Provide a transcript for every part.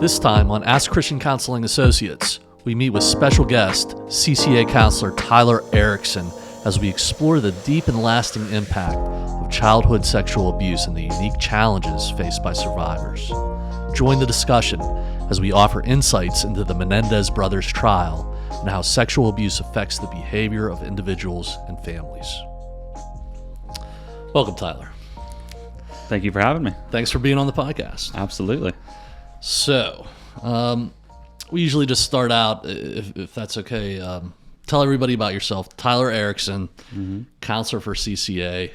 This time on Ask Christian Counseling Associates, we meet with special guest, CCA Counselor Tyler Erickson, as we explore the deep and lasting impact of childhood sexual abuse and the unique challenges faced by survivors. Join the discussion as we offer insights into the Menendez Brothers Trial and how sexual abuse affects the behavior of individuals and families. Welcome, Tyler. Thank you for having me. Thanks for being on the podcast. Absolutely. So, we usually just start out, if that's okay, tell everybody about yourself. Tyler Erickson, counselor for CCA.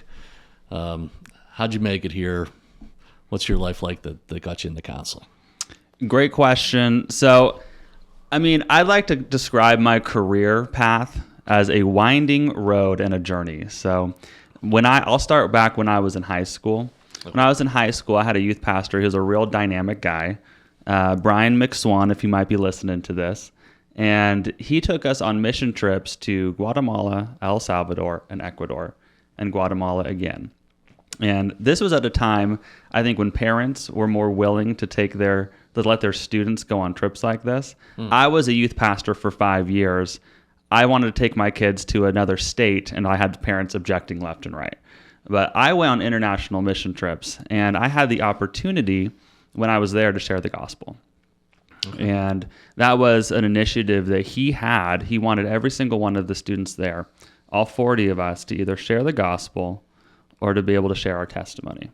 How'd you make it here? What's your life like that got you into counseling? Great question. So, I'd like to describe my career path as a winding road and a journey. So, I'll start back when I was in high school. When I was in high school, I had a youth pastor. He was a real dynamic guy, Brian McSwan, if you might be listening to this. And he took us on mission trips to Guatemala, El Salvador, and Ecuador, and Guatemala again. And this was at a time, I think, when parents were more willing to let their students go on trips like this. I was a youth pastor for 5 years. I wanted to take my kids to another state, and I had parents objecting left and right. But I went on international mission trips, and I had the opportunity when I was there to share the gospel. Okay. And that was an initiative that he had. He wanted every single one of the students there, all 40 of us, to either share the gospel or to be able to share our testimony.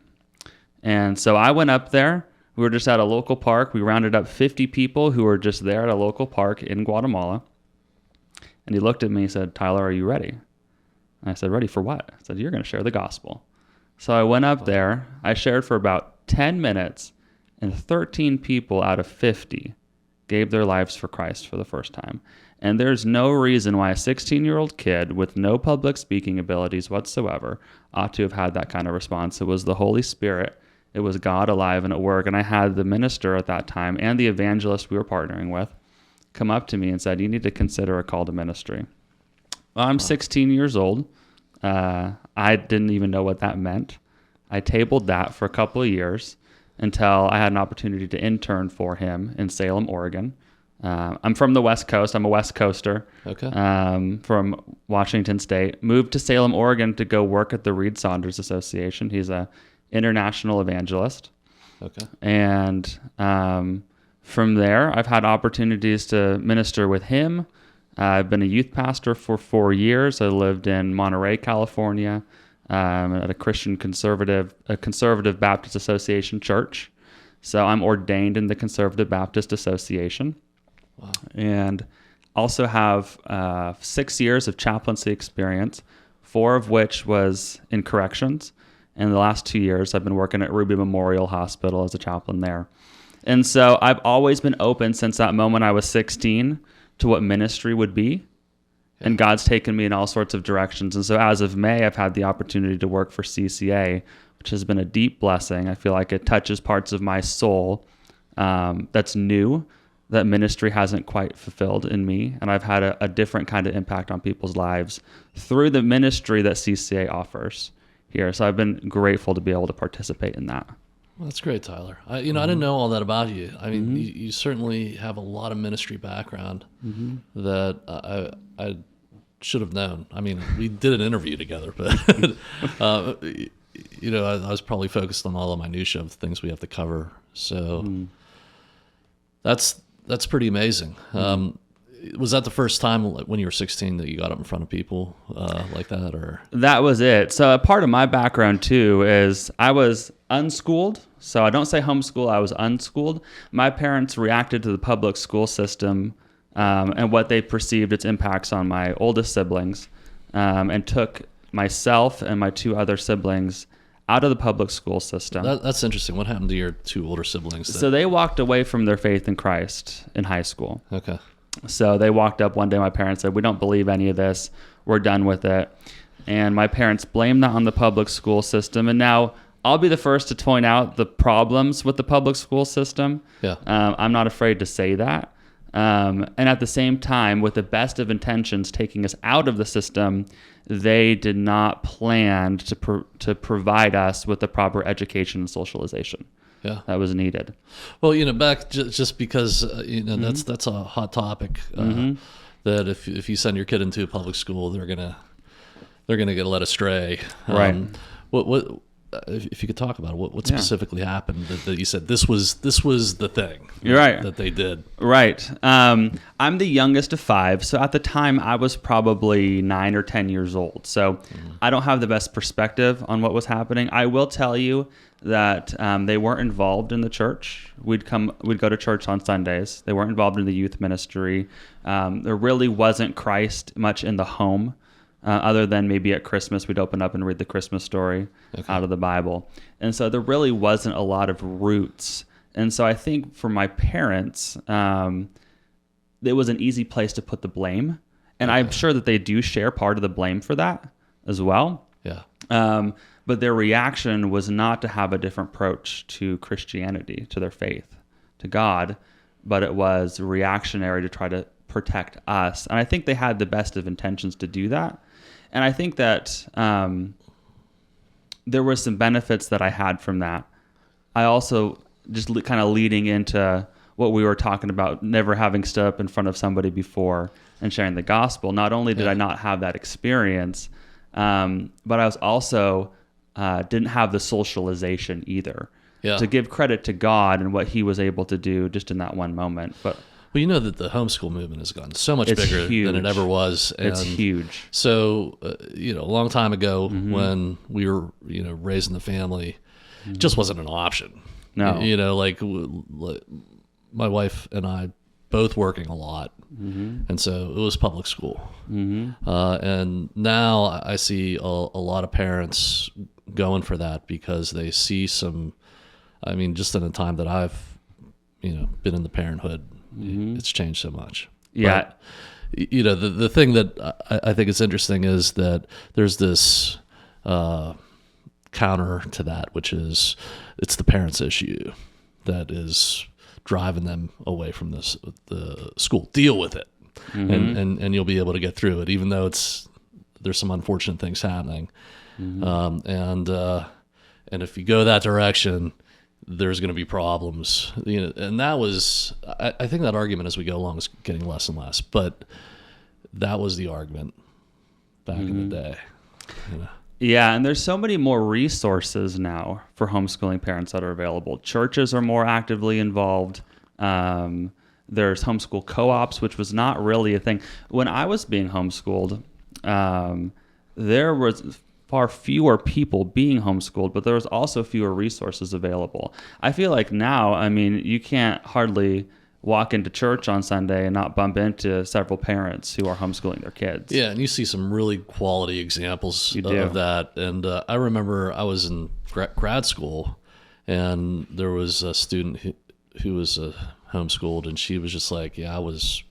And so I went up there. We were just at a local park. We rounded up 50 people who were just there at a local park in Guatemala. And he looked at me and said, "Tyler, are you ready?" And I said, "Ready for what?" I said, "You're going to share the gospel." So I went up there. I shared for about 10 minutes, and 13 people out of 50 gave their lives for Christ for the first time. And there's no reason why a 16-year-old kid with no public speaking abilities whatsoever ought to have had that kind of response. It was the Holy Spirit. It was God alive and at work. And I had the minister at that time and the evangelist we were partnering with come up to me and said, "You need to consider a call to ministry." Well, I'm 16 years old. I didn't even know what that meant. I tabled that for a couple of years until I had an opportunity to intern for him in Salem, Oregon. I'm from the West Coast. I'm a West Coaster. Okay. From Washington State. Moved to Salem, Oregon to go work at the Reed Saunders Association. He's an international evangelist. Okay. And from there, I've had opportunities to minister with him. I've been a youth pastor for 4 years. I lived in Monterey, California, at a conservative Baptist Association church. So I'm ordained in the Conservative Baptist Association. Wow. And also have 6 years of chaplaincy experience, 4 of which was in corrections. And the last 2 years, I've been working at Ruby Memorial Hospital as a chaplain there. And so I've always been open since that moment I was 16 to what ministry would be. And God's taken me in all sorts of directions. And so as of May, I've had the opportunity to work for CCA, which has been a deep blessing. I feel like it touches parts of my soul that's new, that ministry hasn't quite fulfilled in me. And I've had a different kind of impact on people's lives through the ministry that CCA offers here. So I've been grateful to be able to participate in that. Well, that's great, Tyler. I didn't know all that about you. I mean, you certainly have a lot of ministry background that I should have known. I mean, we did an interview together, but I was probably focused on all the minutia of things we have to cover. So that's pretty amazing. Was that the first time when you were 16 that you got up in front of people like that, or? That was it. So a part of my background too is I was unschooled. So I don't say homeschool, I was unschooled. My parents reacted to the public school system and what they perceived its impacts on my oldest siblings, and took myself and my 2 other siblings out of the public school system. That's interesting. What happened to your 2 older siblings then? So they walked away from their faith in Christ in high school. Okay. So they walked up one day, my parents said, "We don't believe any of this. We're done with it." And my parents blamed that on the public school system. And now I'll be the first to point out the problems with the public school system. Yeah. I'm not afraid to say that. And at the same time, with the best of intentions taking us out of the system, they did not plan to provide us with the proper education and socialization. Yeah. that was needed. Well, back just because that's a hot topic. That if you send your kid into a public school, they're gonna get led astray. Right. What if you could talk about it, what specifically happened that you said this was the thing? You're right. That they did. Right. I'm the youngest of 5, so at the time I was probably 9 or 10 years old. So I don't have the best perspective on what was happening. I will tell you that they weren't involved in the church. We'd go to church on Sundays. They weren't involved in the youth ministry. There really wasn't Christ much in the home. Other than maybe at Christmas, we'd open up and read the Christmas story out of the Bible. And so there really wasn't a lot of roots. And so I think for my parents, it was an easy place to put the blame. And I'm sure that they do share part of the blame for that as well. Yeah. But their reaction was not to have a different approach to Christianity, to their faith, to God, but it was reactionary to try to protect us. And I think they had the best of intentions to do that. And I think that there were some benefits that I had from that. I also, just kind of leading into what we were talking about, never having stood up in front of somebody before and sharing the gospel, not only did I not have that experience, but I was also didn't have the socialization either. Yeah. To give credit to God and what he was able to do just in that one moment. But well, that the homeschool movement has gotten so much bigger than it ever was. And it's huge. So, a long time ago when we were, raising the family, it just wasn't an option. No. Like my wife and I both working a lot. And so it was public school. And now I see a lot of parents going for that because they see just in the time that I've, been in the parenthood, it's changed so much. Yeah. But, the thing that I think is interesting is that there's this counter to that, which is it's the parents' issue that is driving them away from the school. Deal with it, and you'll be able to get through it, even though there's some unfortunate things happening. And if you go that direction, there's going to be problems, and that was, I think that argument as we go along is getting less and less, but that was the argument back in the day. Yeah, and there's so many more resources now for homeschooling parents that are available. Churches are more actively involved. There's homeschool co-ops, which was not really a thing. When I was being homeschooled, there was far fewer people being homeschooled, but there was also fewer resources available. I feel like now, you can't hardly walk into church on Sunday and not bump into several parents who are homeschooling their kids. Yeah, and you see some really quality examples of that. And I remember I was in grad school, and there was a student who was homeschooled, and she was just like, I was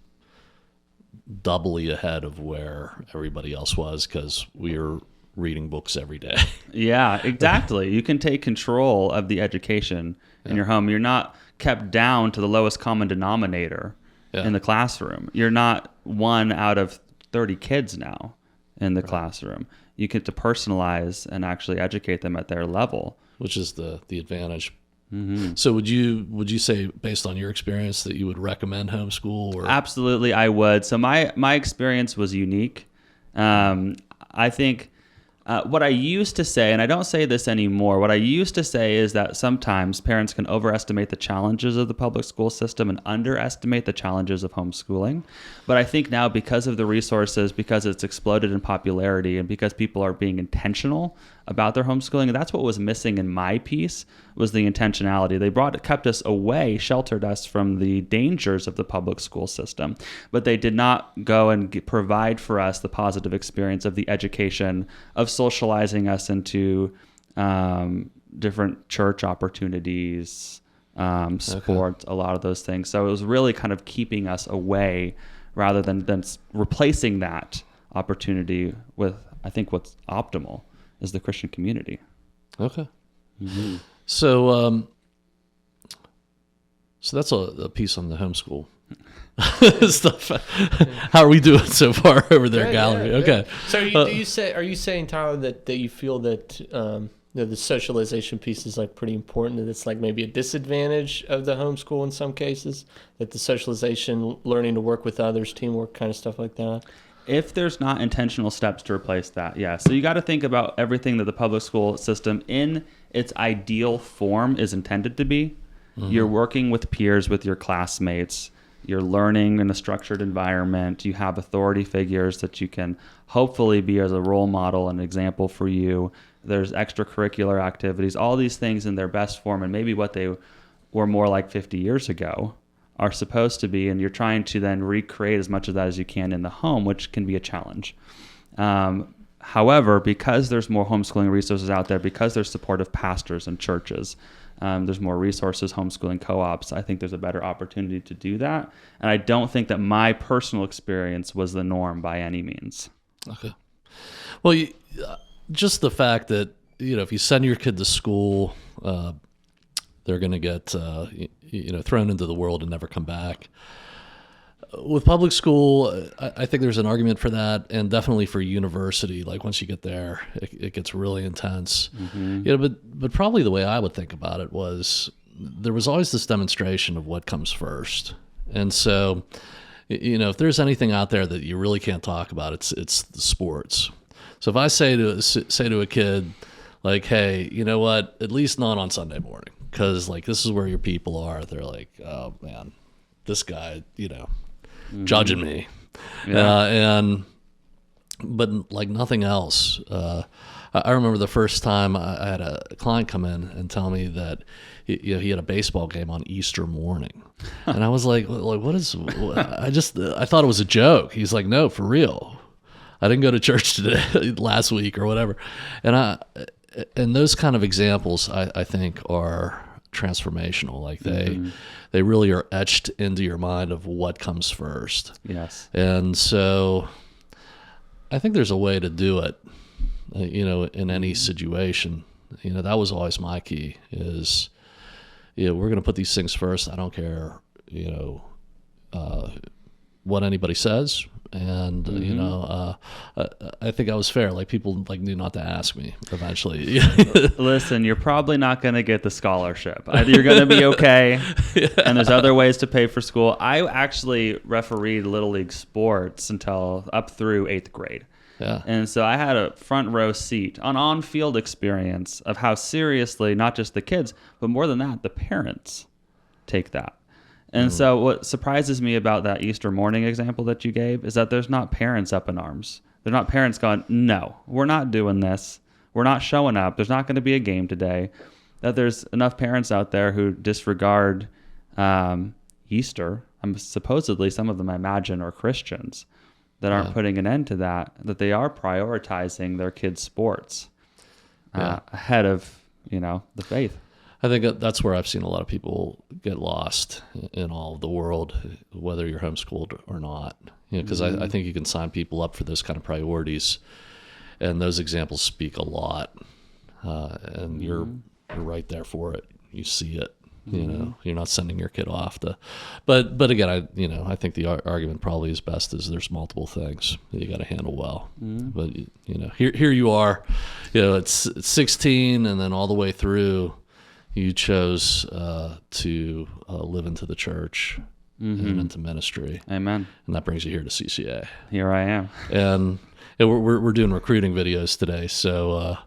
doubly ahead of where everybody else was because we were reading books every day. Yeah, exactly. You can take control of the education in your home. You're not kept down to the lowest common denominator in the classroom. You're not one out of 30 kids now in the classroom. You get to personalize and actually educate them at their level, which is the advantage. So would you say, based on your experience, that you would recommend homeschool? Or? Absolutely, I would. So my experience was unique. I think what I used to say, and I don't say this anymore, what I used to say is that sometimes parents can overestimate the challenges of the public school system and underestimate the challenges of homeschooling. But I think now, because of the resources, because it's exploded in popularity, and because people are being intentional about their homeschooling, and that's what was missing in my piece, was the intentionality. They kept us away, sheltered us from the dangers of the public school system, but they did not go and provide for us the positive experience of the education, of socializing us into different church opportunities, sports, a lot of those things. So it was really kind of keeping us away rather than replacing that opportunity with, I think, what's optimal is the Christian community. Okay. So that's a piece on the homeschool stuff. How are we doing so far over there, gallery? Yeah. Okay. So are you saying, Tyler, that you feel that the socialization piece is like pretty important, and it's like maybe a disadvantage of the homeschool in some cases, that the socialization, learning to work with others, teamwork, kind of stuff like that. If there's not intentional steps to replace that, yeah. So you got to think about everything that the public school system in its ideal form is intended to be. You're working with peers, with your classmates. You're learning in a structured environment. You have authority figures that you can hopefully be as a role model and example for you. There's extracurricular activities, all these things in their best form, and maybe what they were more like 50 years ago are supposed to be, and you're trying to then recreate as much of that as you can in the home, which can be a challenge. However, because there's more homeschooling resources out there, because there's supportive pastors and churches, there's more resources, homeschooling co-ops, I think there's a better opportunity to do that. And I don't think that my personal experience was the norm by any means. Okay. Well, just the fact that, if you send your kid to school, they're going to get, thrown into the world and never come back. With public school, I think there's an argument for that, and definitely for university. Like once you get there, it gets really intense. But probably the way I would think about it was there was always this demonstration of what comes first. And so, if there's anything out there that you really can't talk about, it's the sports. So if I say to a kid, like, hey, you know what, at least not on Sunday morning, because like this is where your people are. They're like, oh man, this guy, judging me. But like nothing else. I remember the first time I had a client come in and tell me that he had a baseball game on Easter morning, and I was like, what is? I thought it was a joke. He's like, no, for real. I didn't go to church today, last week or whatever, and those kind of examples I think are transformational. Like they really are etched into your mind of what comes first. Yes. And so I think there's a way to do it, in any situation. That was always my key is, we're going to put these things first. I don't care, what anybody says. And, I think I was fair. Like people knew not to ask me eventually. Listen, you're probably not going to get the scholarship. Either you're going to be okay, and there's other ways to pay for school. I actually refereed Little League sports until up through 8th grade. Yeah. And so I had a front row seat on-field experience of how seriously, not just the kids, but more than that, the parents take that. And so what surprises me about that Easter morning example that you gave is that there's not parents up in arms. They're not parents going, no, we're not doing this. We're not showing up. There's not going to be a game today. That there's enough parents out there who disregard Easter. Supposedly, some of them, I imagine, are Christians that aren't putting an end to that they are prioritizing their kids' sports ahead of, the faith. I think that's where I've seen a lot of people get lost in all of the world, whether you're homeschooled or not. Because I think you can sign people up for those kind of priorities, and those examples speak a lot. And you're right there for it. You see it. You're not sending your kid off to. But again, I think the argument probably is best is there's multiple things that you got to handle well. But here you are, it's 16, and then all the way through. You chose to live into the church and into ministry. Amen. And that brings you here to CCA. Here I am. And we're doing recruiting videos today, so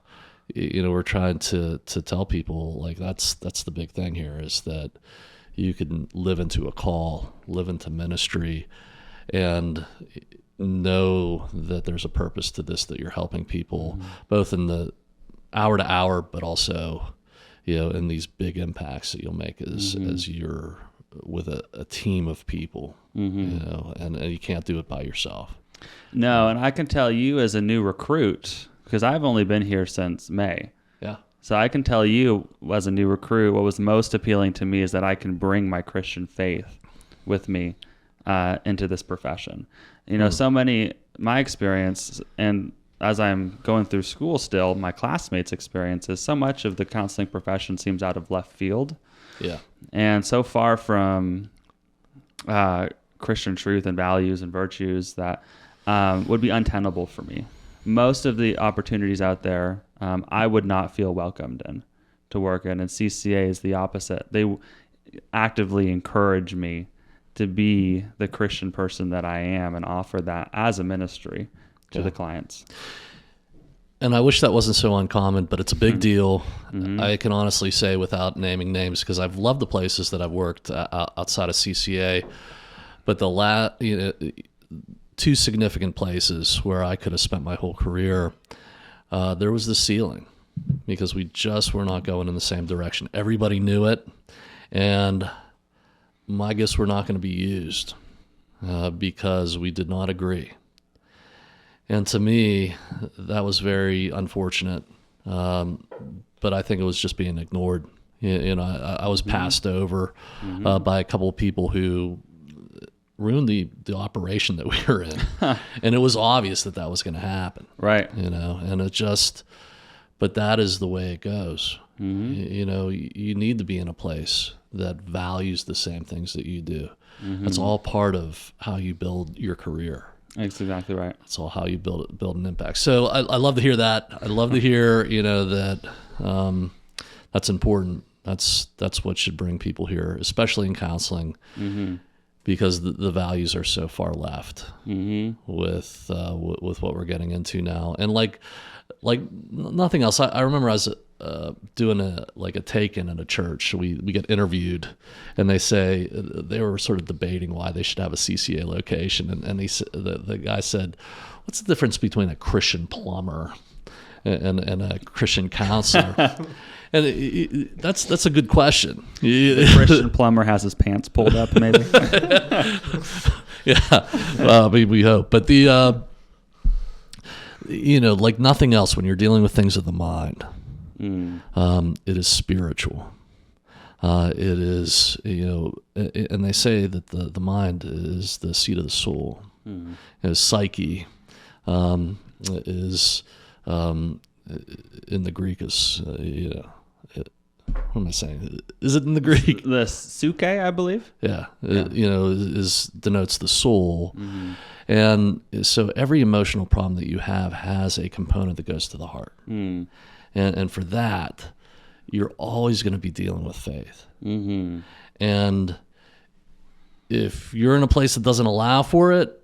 we're trying to tell people like that's the big thing here is that you can live into a call, live into ministry, and know that there's a purpose to this, that you're helping people both in the hour to hour, but also and these big impacts that you'll make as you're with a team of people, and you can't do it by yourself. No, and I can tell you as a new recruit, because I've only been here since May. Yeah. So I can tell you as a new recruit, what was most appealing to me is that I can bring my Christian faith with me into this profession. So many, my experience, and as I'm going through school still, my classmates' experiences, so much of the counseling profession seems out of left field. Yeah. And so far from Christian truth and values and virtues that would be untenable for me. Most of the opportunities out there I would not feel welcomed in to work in. And CCA is the opposite. They actively encourage me to be the Christian person that I am and offer that as a ministry to the clients. And I wish that wasn't so uncommon, but it's a big deal. I can honestly say without naming names, because I've loved the places that I've worked outside of CCA, but two significant places where I could have spent my whole career, there was the ceiling, because we just were not going in the same direction. Everybody knew it, and my gifts were not going to be used because we did not agree. And to me, that was very unfortunate. But I think it was just being ignored. I was passed over by a couple of people who ruined the operation that we were in. And it was obvious that was going to happen. Right. And it just, but that is the way it goes. You need to be in a place that values the same things that you do. That's all part of how you build your career. That's exactly right. That's all how you build an impact. So I love to hear that. I love to hear, that that's important. That's what should bring people here, especially in counseling, because the values are so far left with what we're getting into now. And like nothing else. I remember I was doing a take-in at a church. We get interviewed, and they were sort of debating why they should have a CCA location. And the guy said, "What's the difference between a Christian plumber and a Christian counselor?" And that's a good question. The Christian plumber has his pants pulled up, maybe. Yeah, we hope. But like nothing else, when you're dealing with things of the mind, it is spiritual. It is, and they say that the mind is the seat of the soul. Psyche is, in the Greek is, what am I saying? Is it in the Greek? The suke, I believe. Yeah. Is denotes the soul. And so every emotional problem that you have has a component that goes to the heart. And for that, you're always going to be dealing with faith. And if you're in a place that doesn't allow for it,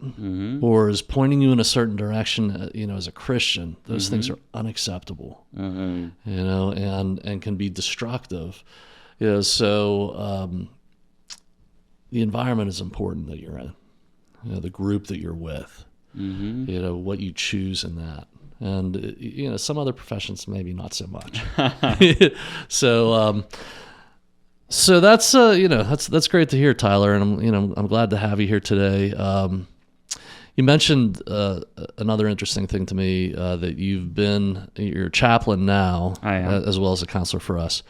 or is pointing you in a certain direction, as a Christian, those things are unacceptable, and can be destructive. So the environment is important that you're in, the group that you're with, what you choose in that. And, some other professions, maybe not so much. So that's that's great to hear, Tyler, and I'm glad to have you here today. You mentioned another interesting thing to me, that you're a chaplain now, I am. As well as a counselor for us,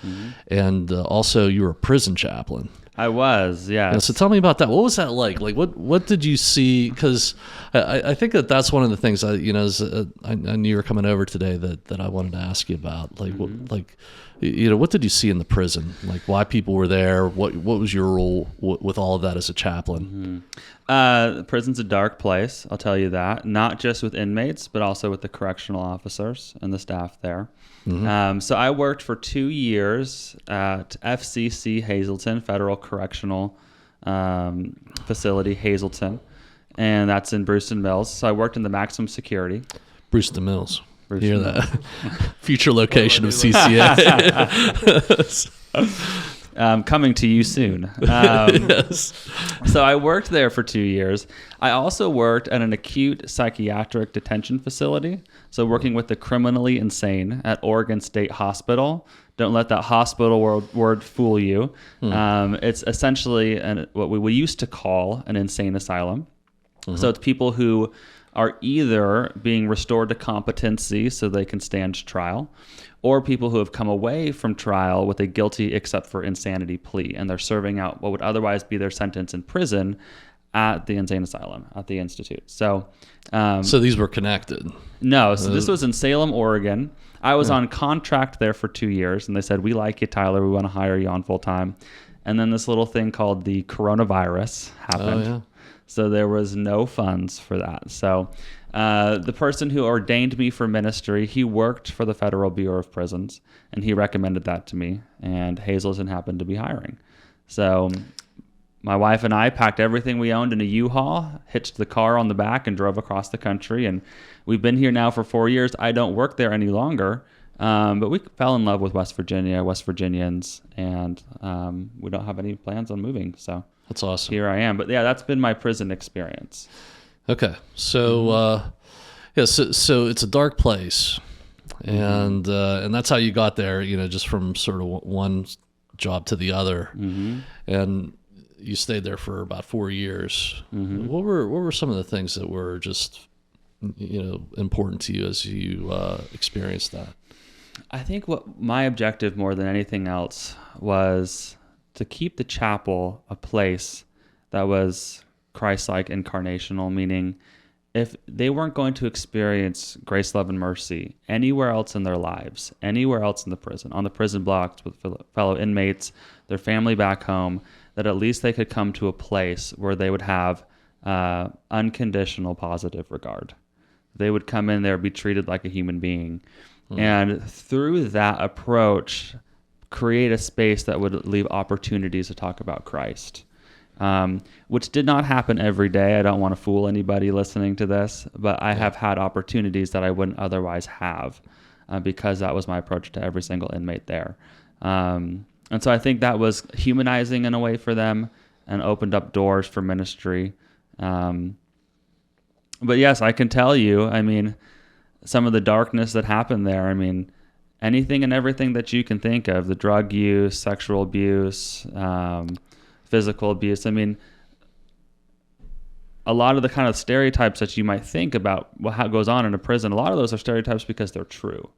and also you were a prison chaplain. I was, yeah. So tell me about that. What was that like? Like, what did you see? Because I think that's one of the things I knew you were coming over today that I wanted to ask you about. Like, what did you see in the prison? Like, why people were there? What was your role with all of that as a chaplain? Prison's a dark place, I'll tell you that. Not just with inmates, but also with the correctional officers and the staff there. So I worked for 2 years at FCC Hazleton, Federal Correctional Facility, Hazleton, and that's in Brewston Mills. So I worked in the maximum security. Brewston Mills. You hear that? Future location of CCA. Coming to you soon. Yes. So I worked there for 2 years. I also worked at an acute psychiatric detention facility. So working with the criminally insane at Oregon State Hospital. Don't let that hospital word fool you. It's essentially what we used to call an insane asylum. So it's people who are either being restored to competency so they can stand trial, or people who have come away from trial with a guilty except for insanity plea, and they're serving out what would otherwise be their sentence in prison at the insane asylum, at the institute. So these were connected. No, so this was in Salem, Oregon. I was on contract there for 2 years, and they said, "We like you, Tyler. We want to hire you on full time." And then this little thing called the coronavirus happened. Oh, yeah. So there was no funds for that. So The person who ordained me for ministry, he worked for the Federal Bureau of Prisons, and he recommended that to me. And Hazelton happened to be hiring. So my wife and I packed everything we owned in a U-Haul, hitched the car on the back, and drove across the country. And we've been here now for 4 years. I don't work there any longer, but we fell in love with West Virginia, West Virginians, and we don't have any plans on moving. So That's awesome. here I am. But yeah, that's been my prison experience. Okay, so so it's a dark place, and that's how you got there. Just from sort of one job to the other, and you stayed there for about 4 years. What were some of the things that were just important to you as you experienced that? I think what my objective more than anything else was to keep the chapel a place that was Christ-like, incarnational, meaning if they weren't going to experience grace, love, and mercy anywhere else in their lives, anywhere else in the prison, on the prison blocks with fellow inmates, their family back home, that at least they could come to a place where they would have unconditional positive regard. They would come in there, be treated like a human being. And through that approach, create a space that would leave opportunities to talk about Christ. Which did not happen every day. I don't want to fool anybody listening to this, but I have had opportunities that I wouldn't otherwise have because that was my approach to every single inmate there. And so I think that was humanizing in a way for them and opened up doors for ministry. But yes, I can tell you, some of the darkness that happened there, anything and everything that you can think of, the drug use, sexual abuse, physical abuse. A lot of the kind of stereotypes that you might think about how it goes on in a prison, a lot of those are stereotypes because they're true,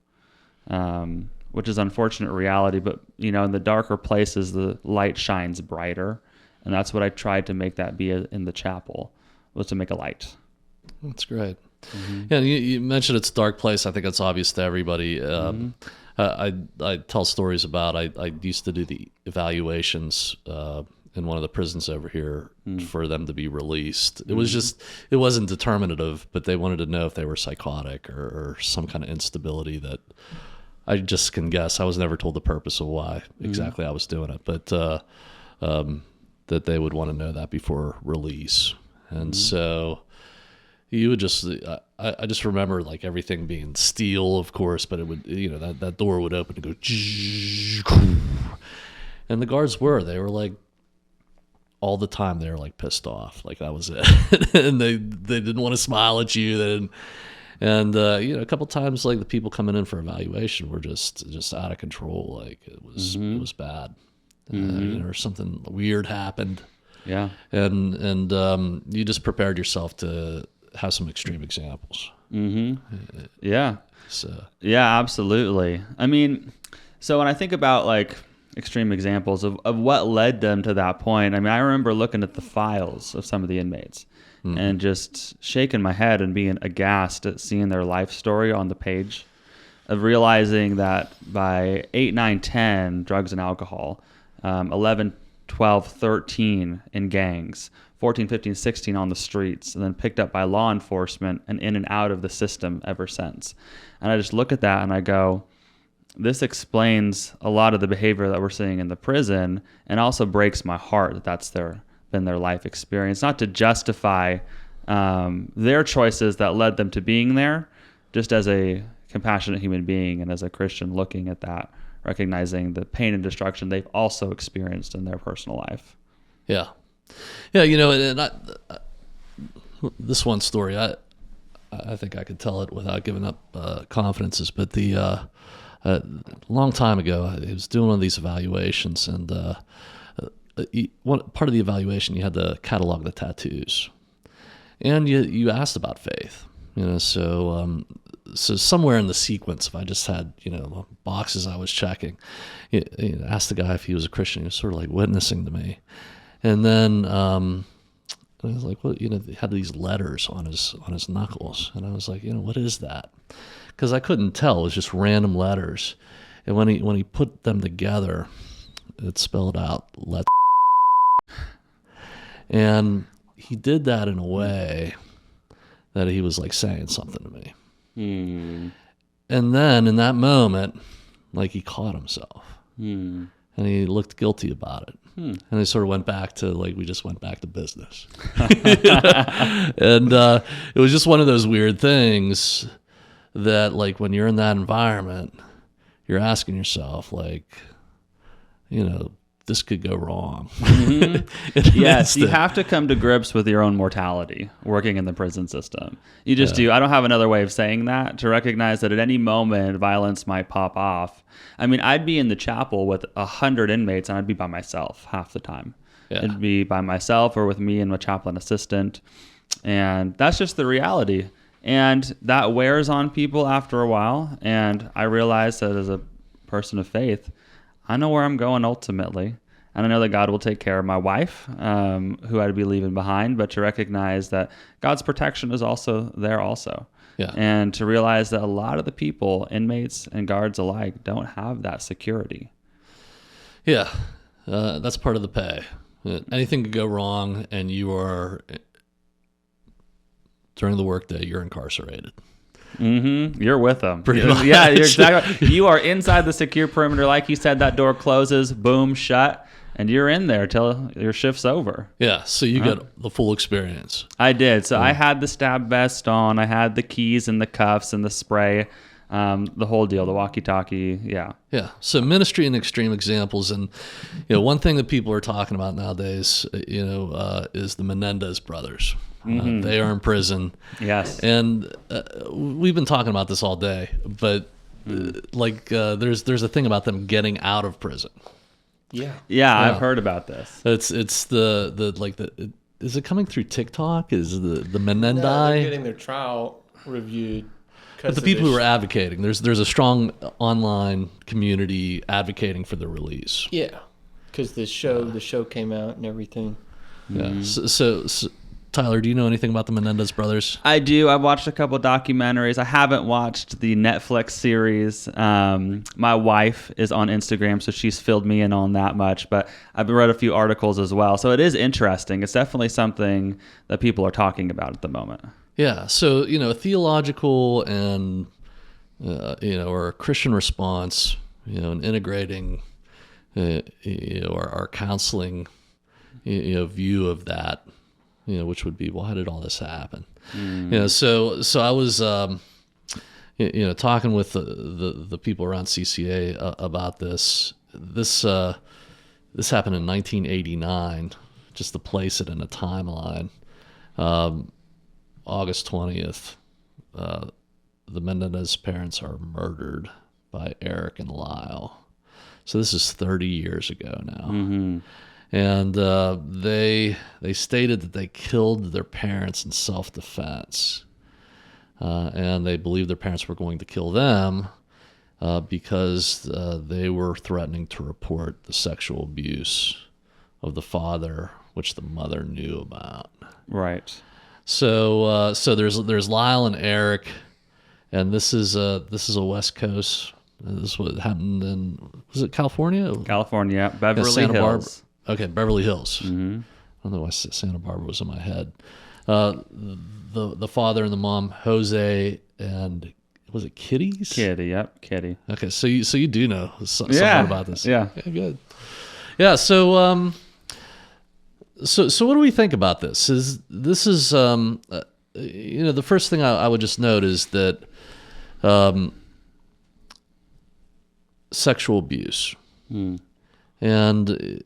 which is unfortunate reality. But, in the darker places, the light shines brighter. And that's what I tried to make that be in the chapel, was to make a light. That's great. Yeah, you mentioned it's a dark place. I think that's obvious to everybody. I tell stories about, I used to do the evaluations in one of the prisons over here for them to be released. It was it wasn't determinative, but they wanted to know if they were psychotic or some kind of instability that I just can guess. I was never told the purpose of why exactly I was doing it, but that they would want to know that before release. And so you would just, I just remember like everything being steel, of course, but it would, that door would open and go, and the guards they were like, all the time they were like pissed off, like that was it. And they didn't want to smile at you. And a couple times, like the people coming in for evaluation were just out of control. Like it was bad, or something weird happened. Yeah. And you just prepared yourself to have some extreme examples. Yeah. So yeah, absolutely. So when I think about like extreme examples of what led them to that point, I remember looking at the files of some of the inmates and just shaking my head and being aghast at seeing their life story on the page, of realizing that by 8, 9, 10, drugs and alcohol, 11, 12, 13 in gangs, 14, 15, 16 on the streets, and then picked up by law enforcement and in and out of the system ever since. And I just look at that and I go, this explains a lot of the behavior that we're seeing in the prison, and also breaks my heart that that's been their life experience. Not to justify their choices that led them to being there, just as a compassionate human being and as a Christian looking at that, recognizing the pain and destruction they've also experienced in their personal life. Yeah. Yeah, and this one story, I think I could tell it without giving up confidences, but the a long time ago, I was doing one of these evaluations, and one part of the evaluation, you had to catalog the tattoos, and you asked about faith, so somewhere in the sequence, if I just had boxes I was checking, asked the guy if he was a Christian. He was sort of like witnessing to me, and then I was like, well, he had these letters on his knuckles, and I was like, what is that? Because I couldn't tell. It was just random letters. And when he put them together, it spelled out, let. And he did that in a way that he was like saying something to me. And then in that moment, like he caught himself and he looked guilty about it. And they sort of went back to like, we just went back to business. And it was just one of those weird things that like when you're in that environment, you're asking yourself like, you know, this could go wrong. Yes, you have to come to grips with your own mortality working in the prison system. You just do. I don't have another way of saying that, to recognize that at any moment violence might pop off. I mean, I'd be in the chapel with 100 inmates and I'd be by myself half the time. Yeah. It'd be by myself or with me and my chaplain assistant. And that's just the reality. And that wears on people after a while. And I realized that as a person of faith, I know where I'm going ultimately. And I know that God will take care of my wife, who I'd be leaving behind, but to recognize that God's protection is also there also. Yeah. And to realize that a lot of the people, inmates and guards alike, don't have that security. Yeah, that's part of the pay. Anything could go wrong and you are, during the workday, you're incarcerated. You're with them. Pretty much. Yeah, you're exactly. You are inside the secure perimeter. Like you said, that door closes, boom, shut, and you're in there till your shift's over. Yeah, so you get the full experience. I did. So I had the stab vest on. I had the keys and the cuffs and the spray, the whole deal, the walkie-talkie. Yeah. Yeah. So ministry and extreme examples. And, you know, one thing that people are talking about nowadays, you know, is the Menendez brothers. They are in prison. Yes. And we've been talking about this all day, but there's a thing about them getting out of prison. Yeah, I've heard about this. It's is it coming through TikTok? Is the Menendez? No, they're getting their trial reviewed. But the people who are advocating, there's a strong online community advocating for their release. Yeah, because the show came out and everything. Yeah. So Tyler, do you know anything about the Menendez brothers? I do. I've watched a couple documentaries. I haven't watched the Netflix series. My wife is on Instagram, so she's filled me in on that much. But I've read a few articles as well. So it is interesting. It's definitely something that people are talking about at the moment. Yeah. So, you know, a theological and, you know, or a Christian response, you know, and integrating, you know, our counseling, you know, view of that. You know, which would be, well, how did all this happen? You know, so I was, you know, talking with the people around CCA about this. This happened in 1989. Just to place it in a timeline, August 20th, the Menendez parents are murdered by Eric and Lyle. So this is 30 years ago now. And they stated that they killed their parents in self-defense, and they believed their parents were going to kill them because they were threatening to report the sexual abuse of the father, which the mother knew about. Right. So there's Lyle and Eric, and this is a West Coast. This is what happened in, was it California? California, Beverly Santa Barbara. Hills. Okay, Beverly Hills. I don't know why Santa Barbara was in my head. The father and the mom, Jose and, was it Kitty's? Kitty, yep, Kitty. Okay, so you do know something about this. Yeah. Okay, good. Yeah, so what do we think about this? This is you know, the first thing I would just note is that sexual abuse. And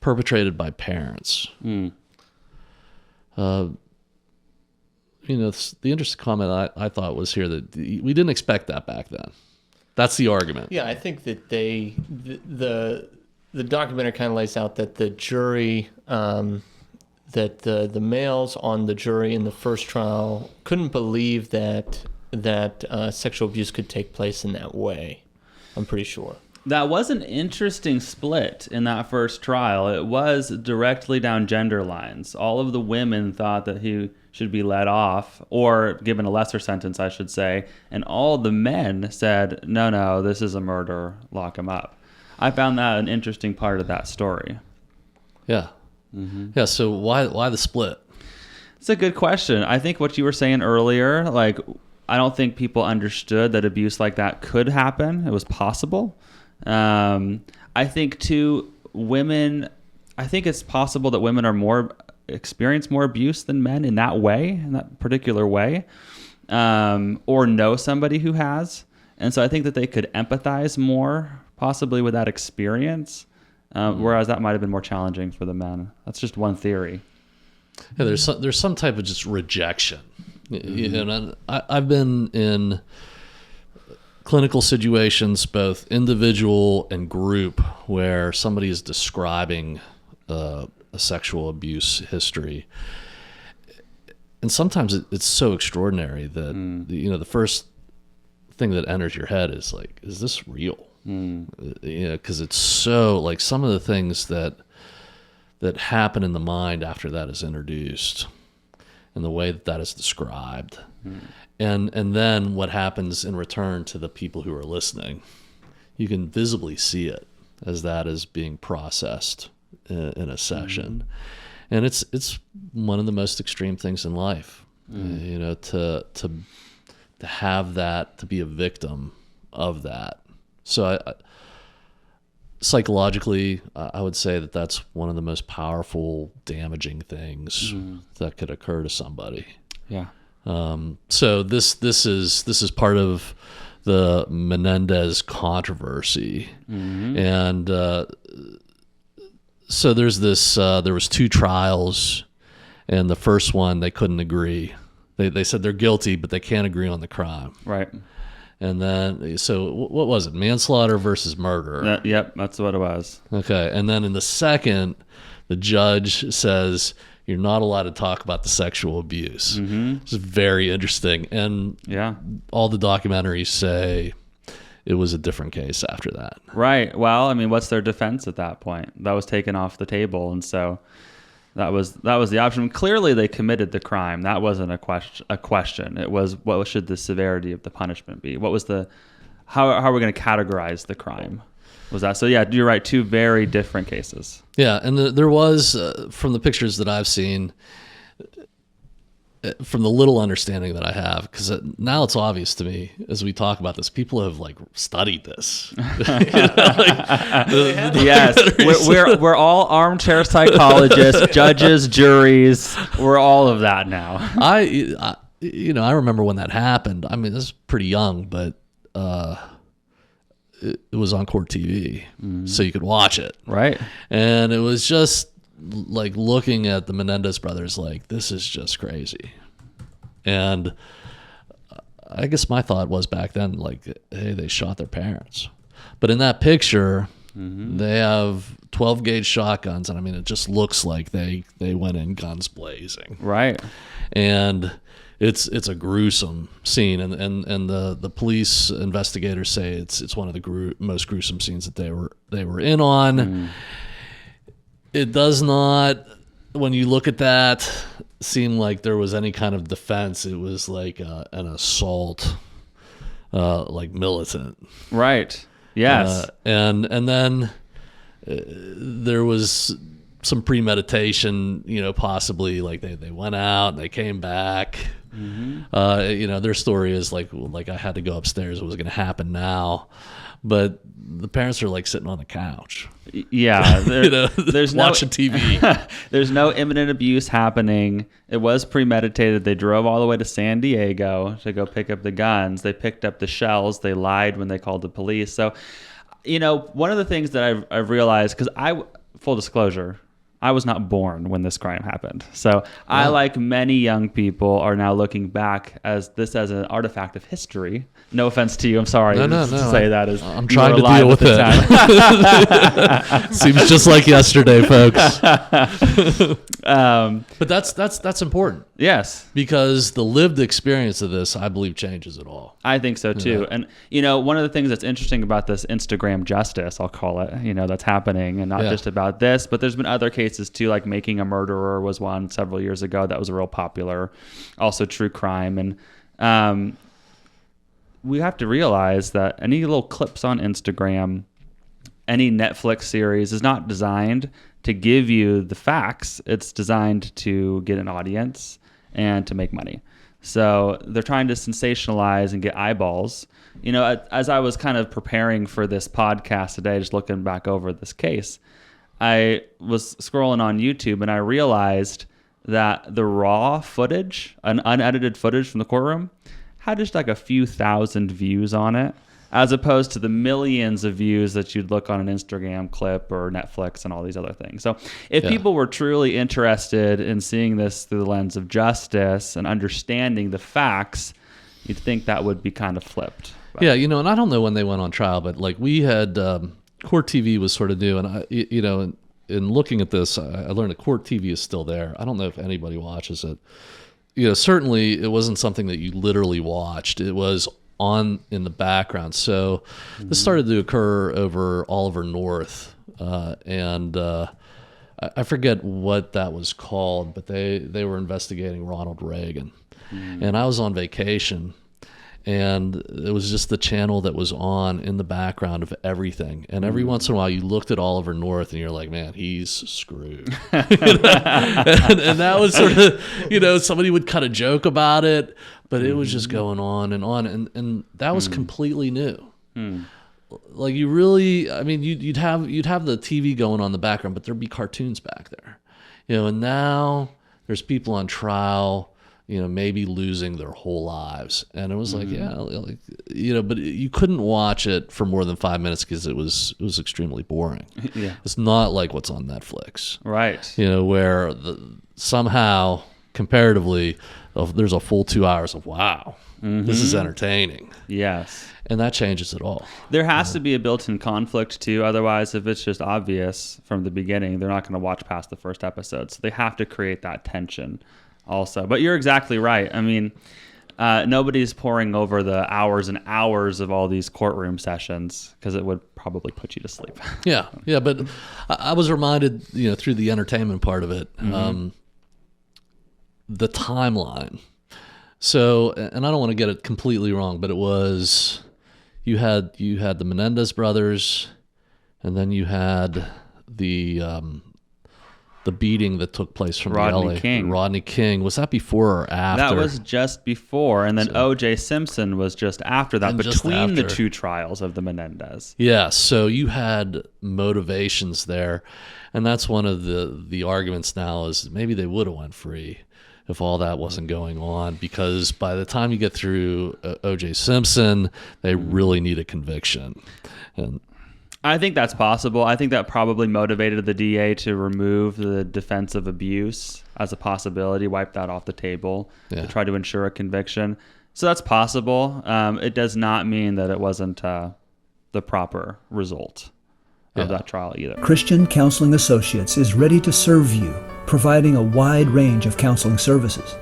perpetrated by parents. You know, the interesting comment I thought was here that we didn't expect that back then. That's the argument. Yeah, I think that the documentary kind of lays out that the jury, that the males on the jury in the first trial couldn't believe that sexual abuse could take place in that way. I'm pretty sure. That was an interesting split in that first trial. It was directly down gender lines. All of the women thought that he should be let off, or given a lesser sentence, I should say. And all the men said, no, this is a murder, lock him up. I found that an interesting part of that story. Yeah. Yeah, so why the split? It's a good question. I think what you were saying earlier, like, I don't think people understood that abuse like that could happen. It was possible. I think too, I think it's possible that women experience more abuse than men in that particular way, or know somebody who has. And so I think that they could empathize more possibly with that experience, whereas that might have been more challenging for the men. That's just one theory. Yeah, there's some type of just rejection. And I've been in clinical situations, both individual and group, where somebody is describing a sexual abuse history, and sometimes it's so extraordinary that the first thing that enters your head is like, is this real? Because it's so, like, some of the things that happen in the mind after that is introduced, and the way that is described, and then what happens in return to the people who are listening. You can visibly see it as that is being processed in a session, and it's one of the most extreme things in life. To have that, to be a victim of that. So psychologically, I would say that that's one of the most powerful, damaging things that could occur to somebody. Yeah. So this is part of the Menendez controversy, and so there was 2 trials, and the first one they couldn't agree. They said they're guilty, but they can't agree on the crime. Right. And then, so what was it? Manslaughter versus murder. Yep, that's what it was. Okay. And then in the second, the judge says you're not allowed to talk about the sexual abuse. It's very interesting. And all the documentaries say it was a different case after that. Right. Well, I mean, what's their defense at that point? That was taken off the table, and so that was the option. Clearly, they committed the crime. That wasn't a question. It was, what should the severity of the punishment be? What was how are we going to categorize the crime? Was that so? Yeah, you're right. 2 very different cases. Yeah, and there was from the pictures that I've seen, from the little understanding that I have, because now it's obvious to me as we talk about this, people have like studied this. Yes, we're all armchair psychologists, judges, juries. We're all of that now. I remember when that happened. I mean, this is pretty young, but it was on court TV, so you could watch it. Right, and it was just like looking at the Menendez brothers, like, this is just crazy. And I guess my thought was back then, like, hey, they shot their parents. But in that picture, they have 12 gauge shotguns, and I mean, it just looks like they went in guns blazing. Right. And it's a gruesome scene, and the police investigators say it's one of the most gruesome scenes that they were in on. It does not, when you look at that, seem like there was any kind of defense. It was like an assault, like militant. Right. Yes. And then there was some premeditation, possibly, like they went out and they came back. Their story is like I had to go upstairs. It was going to happen now. But the parents are like sitting on the couch. Yeah, there's watching TV. There's no imminent abuse happening. It was premeditated. They drove all the way to San Diego to go pick up the guns. They picked up the shells. They lied when they called the police. So, one of the things that I've realized, because full disclosure, I was not born when this crime happened. So I, like many young people, are now looking back as an artifact of history. No offense to you. I'm sorry to say that. I'm trying to deal with it. Seems just like yesterday, folks. But that's important. Yes. Because the lived experience of this, I believe, changes it all. I think so too. And one of the things that's interesting about this Instagram justice, I'll call it, that's happening, and not just about this, but there's been other cases too, like Making a Murderer was one several years ago that was real popular. Also true crime. And we have to realize that any little clips on Instagram, any Netflix series is not designed to give you the facts. It's designed to get an audience and to make money. So they're trying to sensationalize and get eyeballs. You know, as I was kind of preparing for this podcast today, just looking back over this case, I was scrolling on YouTube and I realized that the raw footage, an unedited footage from the courtroom, had just like a few thousand views on it, as opposed to the millions of views that you'd look on an Instagram clip or Netflix and all these other things. So if people were truly interested in seeing this through the lens of justice and understanding the facts, you'd think that would be kind of flipped. But. Yeah, and I don't know when they went on trial, but like we had Court TV was sort of new, and I, in looking at this, I learned that Court TV is still there. I don't know if anybody watches it. Certainly it wasn't something that you literally watched. It was on in the background. So this started to occur over Oliver North, and I forget what that was called, but they were investigating Ronald Reagan, and I was on vacation, and it was just the channel that was on in the background of everything. And every once in a while you looked at Oliver North and you're like, man, he's screwed. and that was sort of, somebody would kind of joke about it, but it was just going on. And that was completely new. Like you really, I mean, you'd have the TV going on in the background, but there'd be cartoons back there, and now there's people on trial, maybe losing their whole lives. And it was like, but you couldn't watch it for more than 5 minutes because it was extremely boring. Yeah. It's not like what's on Netflix. Right. Where somehow, comparatively, there's a full 2 hours of, wow, this is entertaining. Yes. And that changes it all. There has to be a built-in conflict, too. Otherwise, if it's just obvious from the beginning, they're not going to watch past the first episode. So they have to create that tension also. But you're exactly right. I mean, nobody's poring over the hours and hours of all these courtroom sessions because it would probably put you to sleep. Yeah. But I was reminded, through the entertainment part of it, the timeline. So, and I don't want to get it completely wrong, but it was, you had the Menendez brothers, and then you had the beating that took place from Rodney King. Rodney King. Was that before or after? That was just before, and then O.J. Simpson was just after that, between the two trials of the Menendez. Yeah, so you had motivations there, and that's one of the arguments now is maybe they would have went free if all that wasn't going on, because by the time you get through O.J. Simpson, they really need a conviction. And I think that's possible. I think that probably motivated the DA to remove the defense of abuse as a possibility, wipe that off the table to try to ensure a conviction. So that's possible. It does not mean that it wasn't the proper result of that trial either. Christian Counseling Associates is ready to serve you, providing a wide range of counseling services.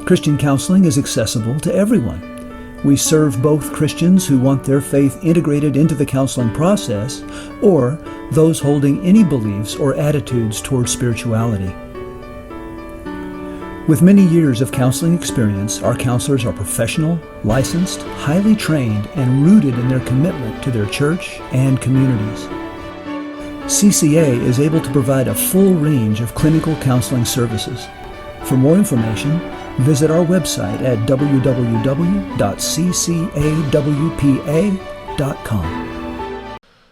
Christian counseling is accessible to everyone. We serve both Christians who want their faith integrated into the counseling process, or those holding any beliefs or attitudes toward spirituality. With many years of counseling experience, our counselors are professional, licensed, highly trained, and rooted in their commitment to their church and communities. CCA is able to provide a full range of clinical counseling services. For more information, visit our website at www.ccawpa.com.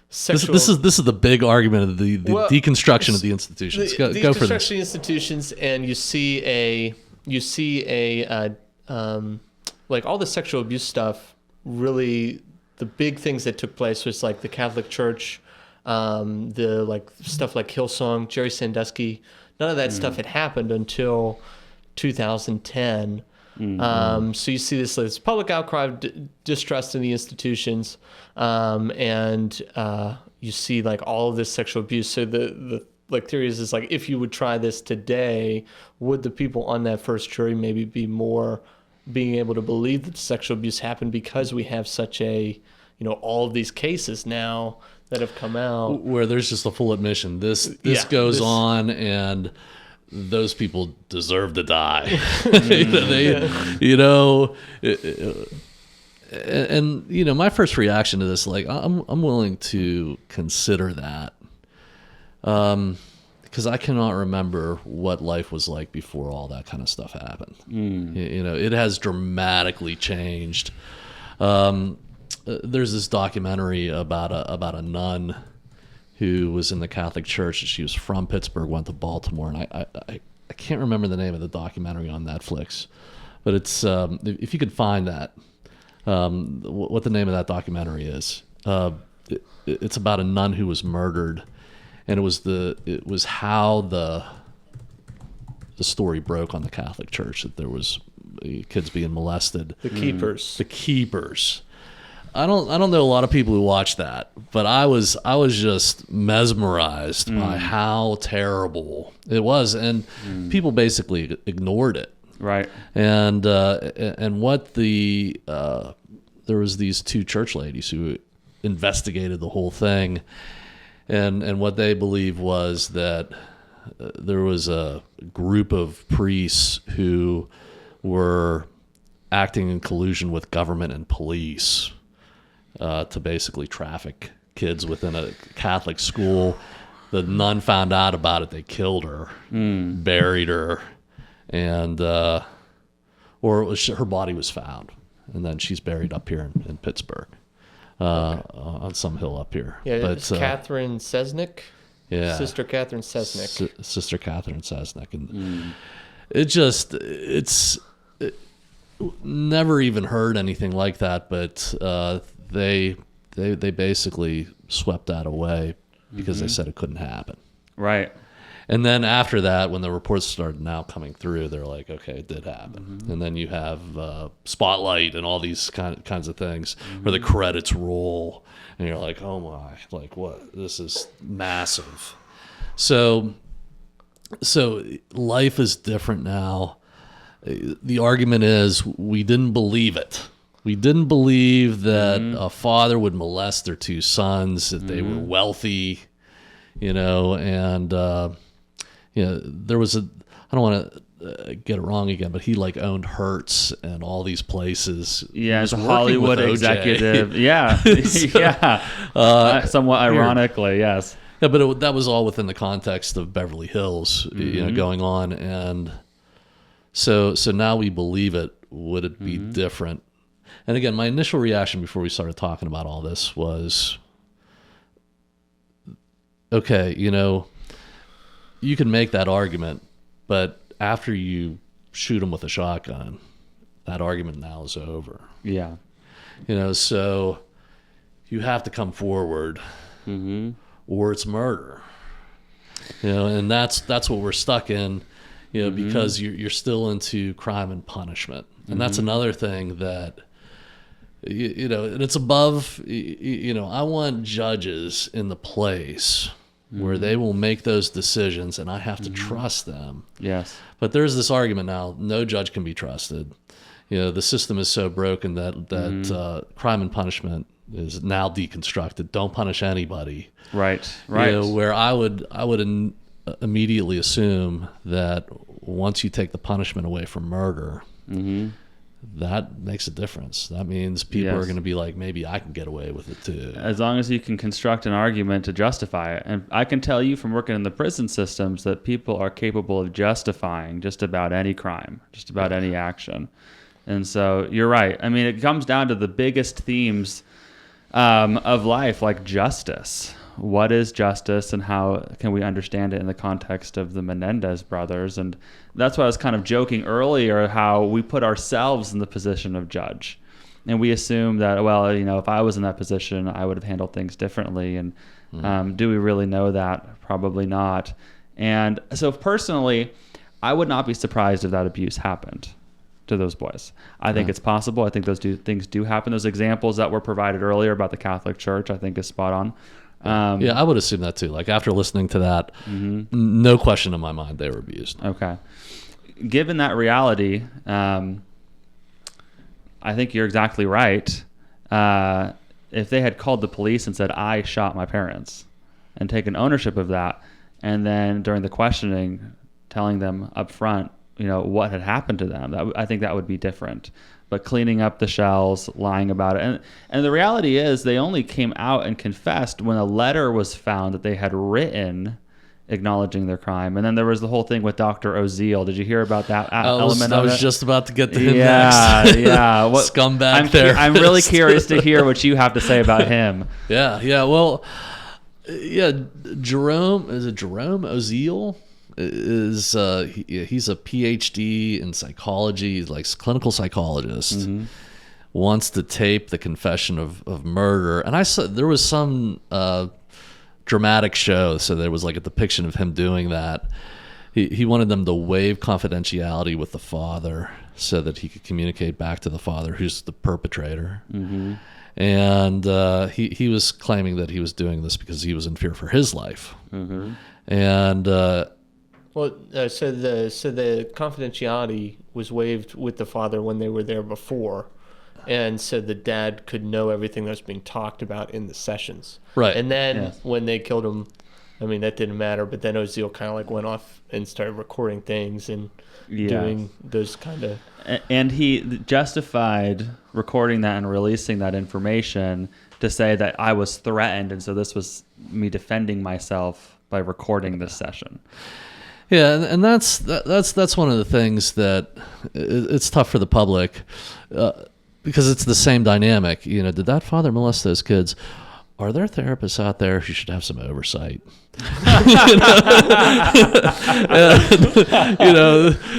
This is the big argument of the deconstruction of the institutions. Go for this. Deconstruction institutions, and you see like all the sexual abuse stuff. Really, the big things that took place was like the Catholic Church, the like stuff like Hillsong, Jerry Sandusky. None of that stuff had happened until 2010. So you see this public outcry of distrust in the institutions, and you see like all of this sexual abuse. So the like theory is like, if you would try this today, would the people on that first jury maybe be more being able to believe that sexual abuse happened, because we have such a, all of these cases now that have come out where there's just a full admission. This goes on, and those people deserve to die. And my first reaction to this, like, I'm willing to consider that, because because I cannot remember what life was like before all that kind of stuff happened. You know, it has dramatically changed. There's this documentary about a nun who was in the Catholic Church. She was from Pittsburgh, went to Baltimore, and I can't remember the name of the documentary on Netflix, but it's if you could find that, what the name of that documentary is. It's about a nun who was murdered, and it was how the story broke on the Catholic Church, that there was kids being molested. The keepers. The keepers. I don't know a lot of people who watch that, but I was just mesmerized by how terrible it was, and people basically ignored it. Right. And what there was these two church ladies who investigated the whole thing, and what they believed was that there was a group of priests who were acting in collusion with government and police to basically traffic kids within a Catholic school. The nun found out about it. They killed her, buried her, and her body was found, and then she's buried up here in Pittsburgh, on some hill up here. Yeah, but it's Catherine Sesnick. Yeah, Sister Catherine Sesnick. Sister Catherine Sesnick, and it's never even heard anything like that, but they basically swept that away because they said it couldn't happen. Right. And then after that, when the reports started now coming through, they're like, okay, it did happen. And then you have Spotlight and all these kinds of things where the credits roll, and you're like, oh my, like what? This is massive. So life is different now. The argument is we didn't believe it. We didn't believe that a father would molest their two sons, that they were wealthy, you know, and there was I don't want to get it wrong again, but he like owned Hertz and all these places. Yeah, as a working with Hollywood OJ. executive. Yeah, somewhat ironically, yes. Yeah, but that was all within the context of Beverly Hills, you know, going on, and so now we believe it. Would it be different? And again, my initial reaction before we started talking about all this was, okay, you know, you can make that argument, but after you shoot him with a shotgun, that argument now is over. Yeah. You know, so you have to come forward, or it's murder. You know, and that's what we're stuck in, you know, because you're still into crime and punishment. And that's another thing that, you know, and it's above, you know, I want judges in the place where they will make those decisions, and I have to trust them. Yes. But there's this argument now, no judge can be trusted. You know, the system is so broken that crime and punishment is now deconstructed. Don't punish anybody. Right. You know, where I would immediately assume that once you take the punishment away from murder, that makes a difference. That means people are going to be like, maybe I can get away with it too. As long as you can construct an argument to justify it. And I can tell you from working in the prison systems that people are capable of justifying just about any crime, just about any action. And so you're right. I mean, it comes down to the biggest themes of life, like justice. What is justice, and how can we understand it in the context of the Menendez brothers? And that's why I was kind of joking earlier, how we put ourselves in the position of judge. And we assume that, well, you know, if I was in that position, I would have handled things differently. And do we really know that? Probably not. And so personally, I would not be surprised if that abuse happened to those boys. I think it's possible. I think those things do happen. Those examples that were provided earlier about the Catholic Church, I think is spot on. Yeah, I would assume that too. Like after listening to that, no question in my mind they were abused. Okay. Given that reality, I think you're exactly right. If they had called the police and said, I shot my parents, and taken ownership of that, and then during the questioning, telling them up front, you know, what had happened to them, I think that would be different. But cleaning up the shells, lying about it. And the reality is they only came out and confessed when a letter was found that they had written acknowledging their crime. And then there was the whole thing with Dr. Oziel. Did you hear about that element I of was it? just about to get to him Yeah, next. yeah. What Scumbag therapist. I'm really curious to hear what you have to say about him. Yeah. Well, yeah. Jerome Oziel is he's a PhD in psychology, like clinical psychologist. Mm-hmm. Wants to tape the confession of murder, and I saw there was some dramatic show, so there was like a depiction of him doing that. He wanted them to waive confidentiality with the father so that he could communicate back to the father, who's the perpetrator. Mm-hmm. And he was claiming that he was doing this because he was in fear for his life. Mm-hmm. And so the confidentiality was waived with the father when they were there before, and so the dad could know everything that was being talked about in the sessions. Right. And then Yes. when they killed him, I mean, that didn't matter. But then Oziel kind of like went off and started recording things and doing those kind of. And he justified recording that and releasing that information to say that I was threatened, and so this was me defending myself by recording this session. yeah, and that's one of the things that it's tough for the public. Because it's the same dynamic. You know, did that father molest those kids? Are there therapists out there who should have some oversight?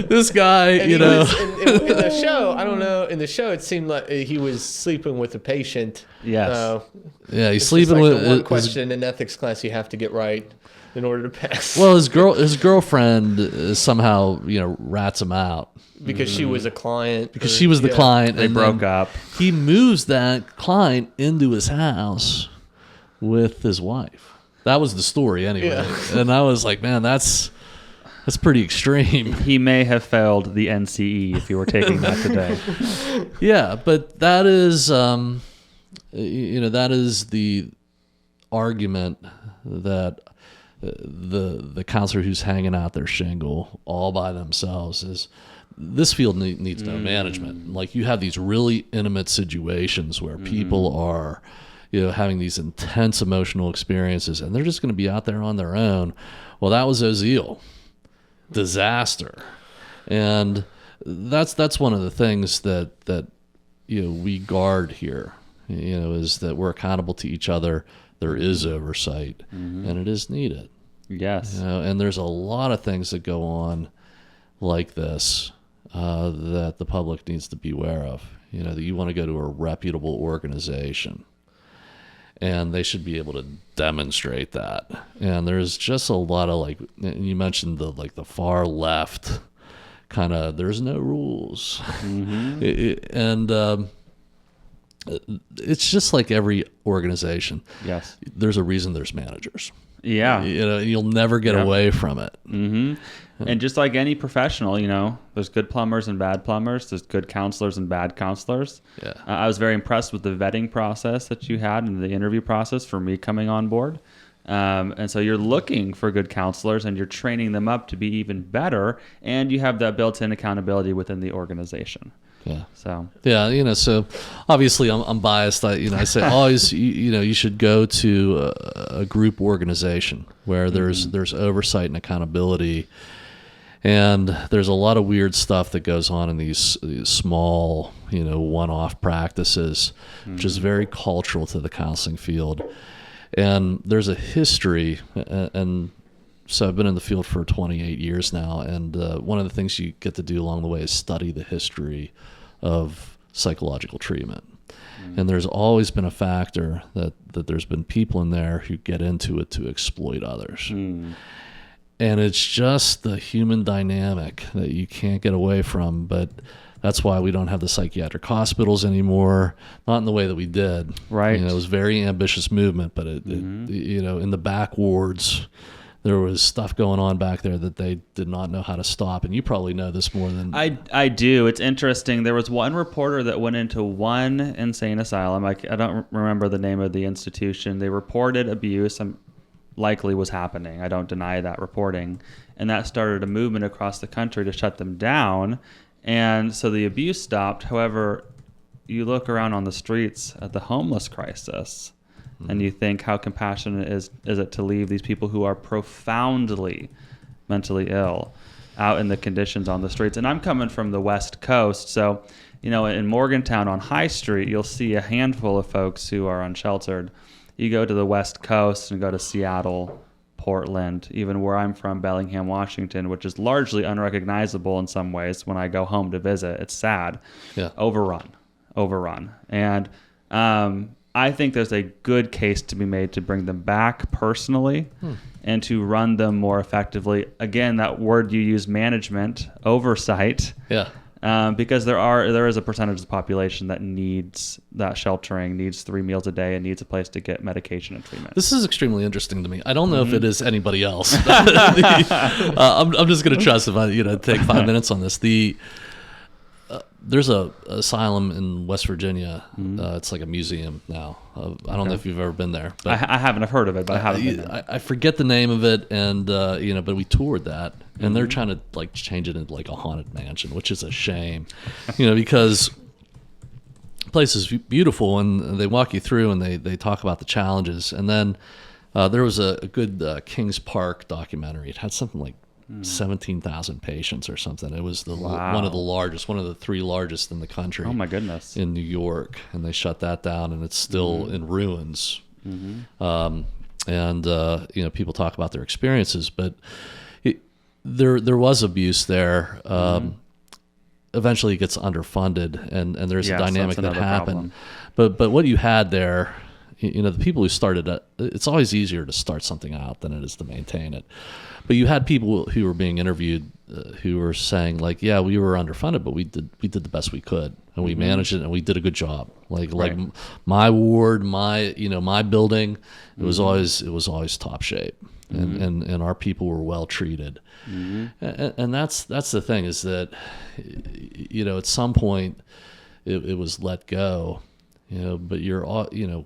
This guy, And you he know. was, in the show, I don't know. In the show, it seemed like he was sleeping with a patient. Yes. Yeah, he's It's sleeping just like with the one his- question in ethics class you have to get right in order to pass. Well, his girlfriend somehow, rats him out because she was a client. because she was the client. They and broke then up. He moves that client into his house with his wife. That was the story, anyway. Yeah. And I was like, man, that's pretty extreme. He may have failed the NCE if you were taking that today. Yeah, but that is, that is the argument that the counselor who's hanging out their shingle all by themselves is this field needs no management. Like you have these really intimate situations where people are, having these intense emotional experiences, and they're just going to be out there on their own. Well, that was Oziel. Disaster. And that's one of the things that we guard here, is that we're accountable to each other. There is oversight, and it is needed. Yes. And there's a lot of things that go on like this that the public needs to be aware of. That you want to go to a reputable organization, and they should be able to demonstrate that. And there's just a lot of you mentioned the far left kind of, there's no rules. And it's just like every organization. Yes. There's a reason there's managers. Yeah. You'll never get away from it. Mm-hmm. And just like any professional, there's good plumbers and bad plumbers. There's good counselors and bad counselors. Yeah. I was very impressed with the vetting process that you had and the interview process for me coming on board. And so you're looking for good counselors and you're training them up to be even better. And you have that built-in accountability within the organization. Yeah. So yeah, so obviously I'm biased. I say always, you should go to a group organization where there's oversight and accountability. And there's a lot of weird stuff that goes on in these small, one-off practices, which is very cultural to the counseling field. And there's a history, and so I've been in the field for 28 years now, and one of the things you get to do along the way is study the history of psychological treatment. And there's always been a factor that there's been people in there who get into it to exploit others. And it's just the human dynamic that you can't get away from. But that's why we don't have the psychiatric hospitals anymore, not in the way that we did. Right. It was a very ambitious movement, but it in the back wards, there was stuff going on back there that they did not know how to stop. And you probably know this more than I do. It's interesting. There was one reporter that went into one insane asylum. I don't remember the name of the institution. They reported abuse. Likely was happening. I don't deny that reporting. And that started a movement across the country to shut them down. And so the abuse stopped. However, you look around on the streets at the homeless crisis, And you think, how compassionate is it to leave these people who are profoundly mentally ill out in the conditions on the streets? And I'm coming from the West Coast, so in Morgantown on High Street, you'll see a handful of folks who are unsheltered. You go to the West Coast and go to Seattle, Portland, even where I'm from, Bellingham, Washington, which is largely unrecognizable in some ways when I go home to visit. It's sad. Yeah. Overrun. And I think there's a good case to be made to bring them back personally and to run them more effectively. Again, that word you use, management, oversight. Yeah. Because there is a percentage of the population that needs that sheltering, needs 3 meals a day, and needs a place to get medication and treatment. This is extremely interesting to me. I don't know if it is anybody else. I'm just going to trust if I take 5 minutes on this. There's a asylum in West Virginia. It's like a museum now. I don't know if you've ever been there. But I haven't. I've heard of it, but I haven't been there. I forget the name of it, and but we toured that, and they're trying to change it into like a haunted mansion, which is a shame, because the place is beautiful, and they walk you through, and they talk about the challenges, and then there was a good Kings Park documentary. It had something like 17,000 patients or something. It was one of the 3 largest in the country. Oh my goodness! In New York, and they shut that down, and it's still in ruins. People talk about their experiences, but there was abuse there. Eventually, it gets underfunded, and there's a dynamic that happened. But what you had there, the people who started it, it's always easier to start something out than it is to maintain it. But you had people who were being interviewed who were saying, like, yeah, we were underfunded, but we did the best we could, and we managed it, and we did a good job. Like my ward, my building, it was always top shape, and our people were well treated. And that's the thing, is that at some point it was let go, but you're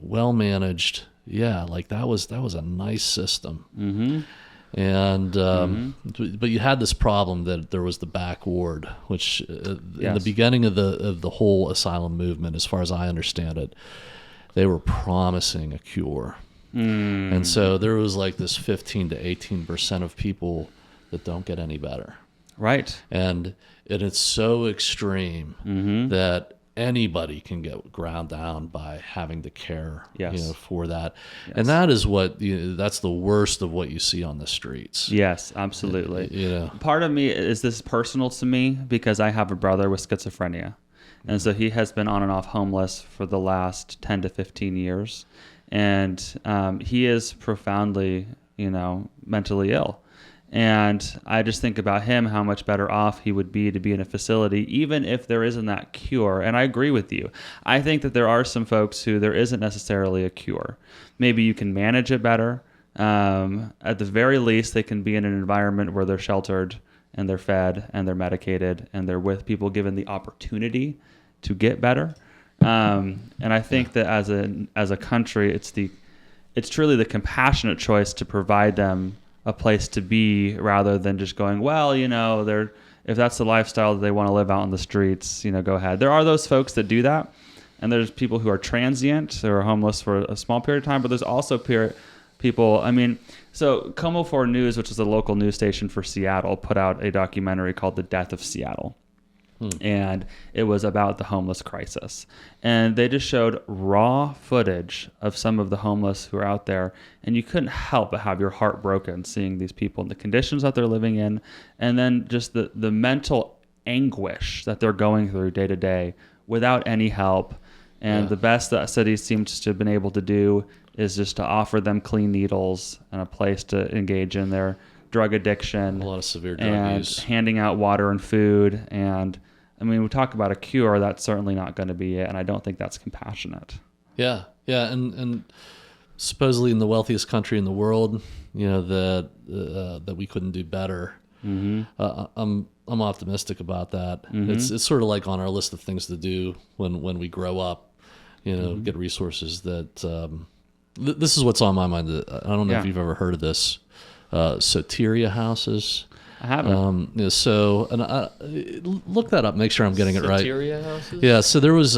well managed. Yeah, like that was a nice system. And but you had this problem that there was the back ward, which in the beginning of the whole asylum movement, as far as I understand it, they were promising a cure, and so there was like this 15 to 18% of people that don't get any better, right? And it's so extreme that anybody can get ground down by having to care for that. And that is that's the worst of what you see on the streets. Yes, absolutely. Part of me is this personal to me because I have a brother with schizophrenia, and so he has been on and off homeless for the last 10 to 15 years, and he is profoundly mentally ill. And I just think about him, how much better off he would be to be in a facility, even if there isn't that cure. And I agree with you. I think that there are some folks who there isn't necessarily a cure. Maybe you can manage it better. At the very least, they can be in an environment where they're sheltered and they're fed and they're medicated and they're with people given the opportunity to get better. And I think that as a country, it's truly the compassionate choice to provide them a place to be, rather than just going, well, if that's the lifestyle that they want to live out on the streets, go ahead. There are those folks that do that, and there's people who are transient, who are homeless for a small period of time, but there's also people, so Como 4 News, which is a local news station for Seattle, put out a documentary called The Death of Seattle. And it was about the homeless crisis. And they just showed raw footage of some of the homeless who are out there. And you couldn't help but have your heart broken seeing these people and the conditions that they're living in. And then just the mental anguish that they're going through day to day without any help. And the best that city seems to have been able to do is just to offer them clean needles and a place to engage in their drug addiction. A lot of severe drug use. Handing out water and food. And we talk about a cure, that's certainly not going to be it, and I don't think that's compassionate. Yeah, and supposedly in the wealthiest country in the world, that we couldn't do better. I'm optimistic about that. It's sort of like on our list of things to do when we grow up, get resources that. This is what's on my mind. I don't know if you've ever heard of this. Soteria houses. I haven't. Look that up. Make sure I'm getting it right. Soteria houses? Yeah. So there was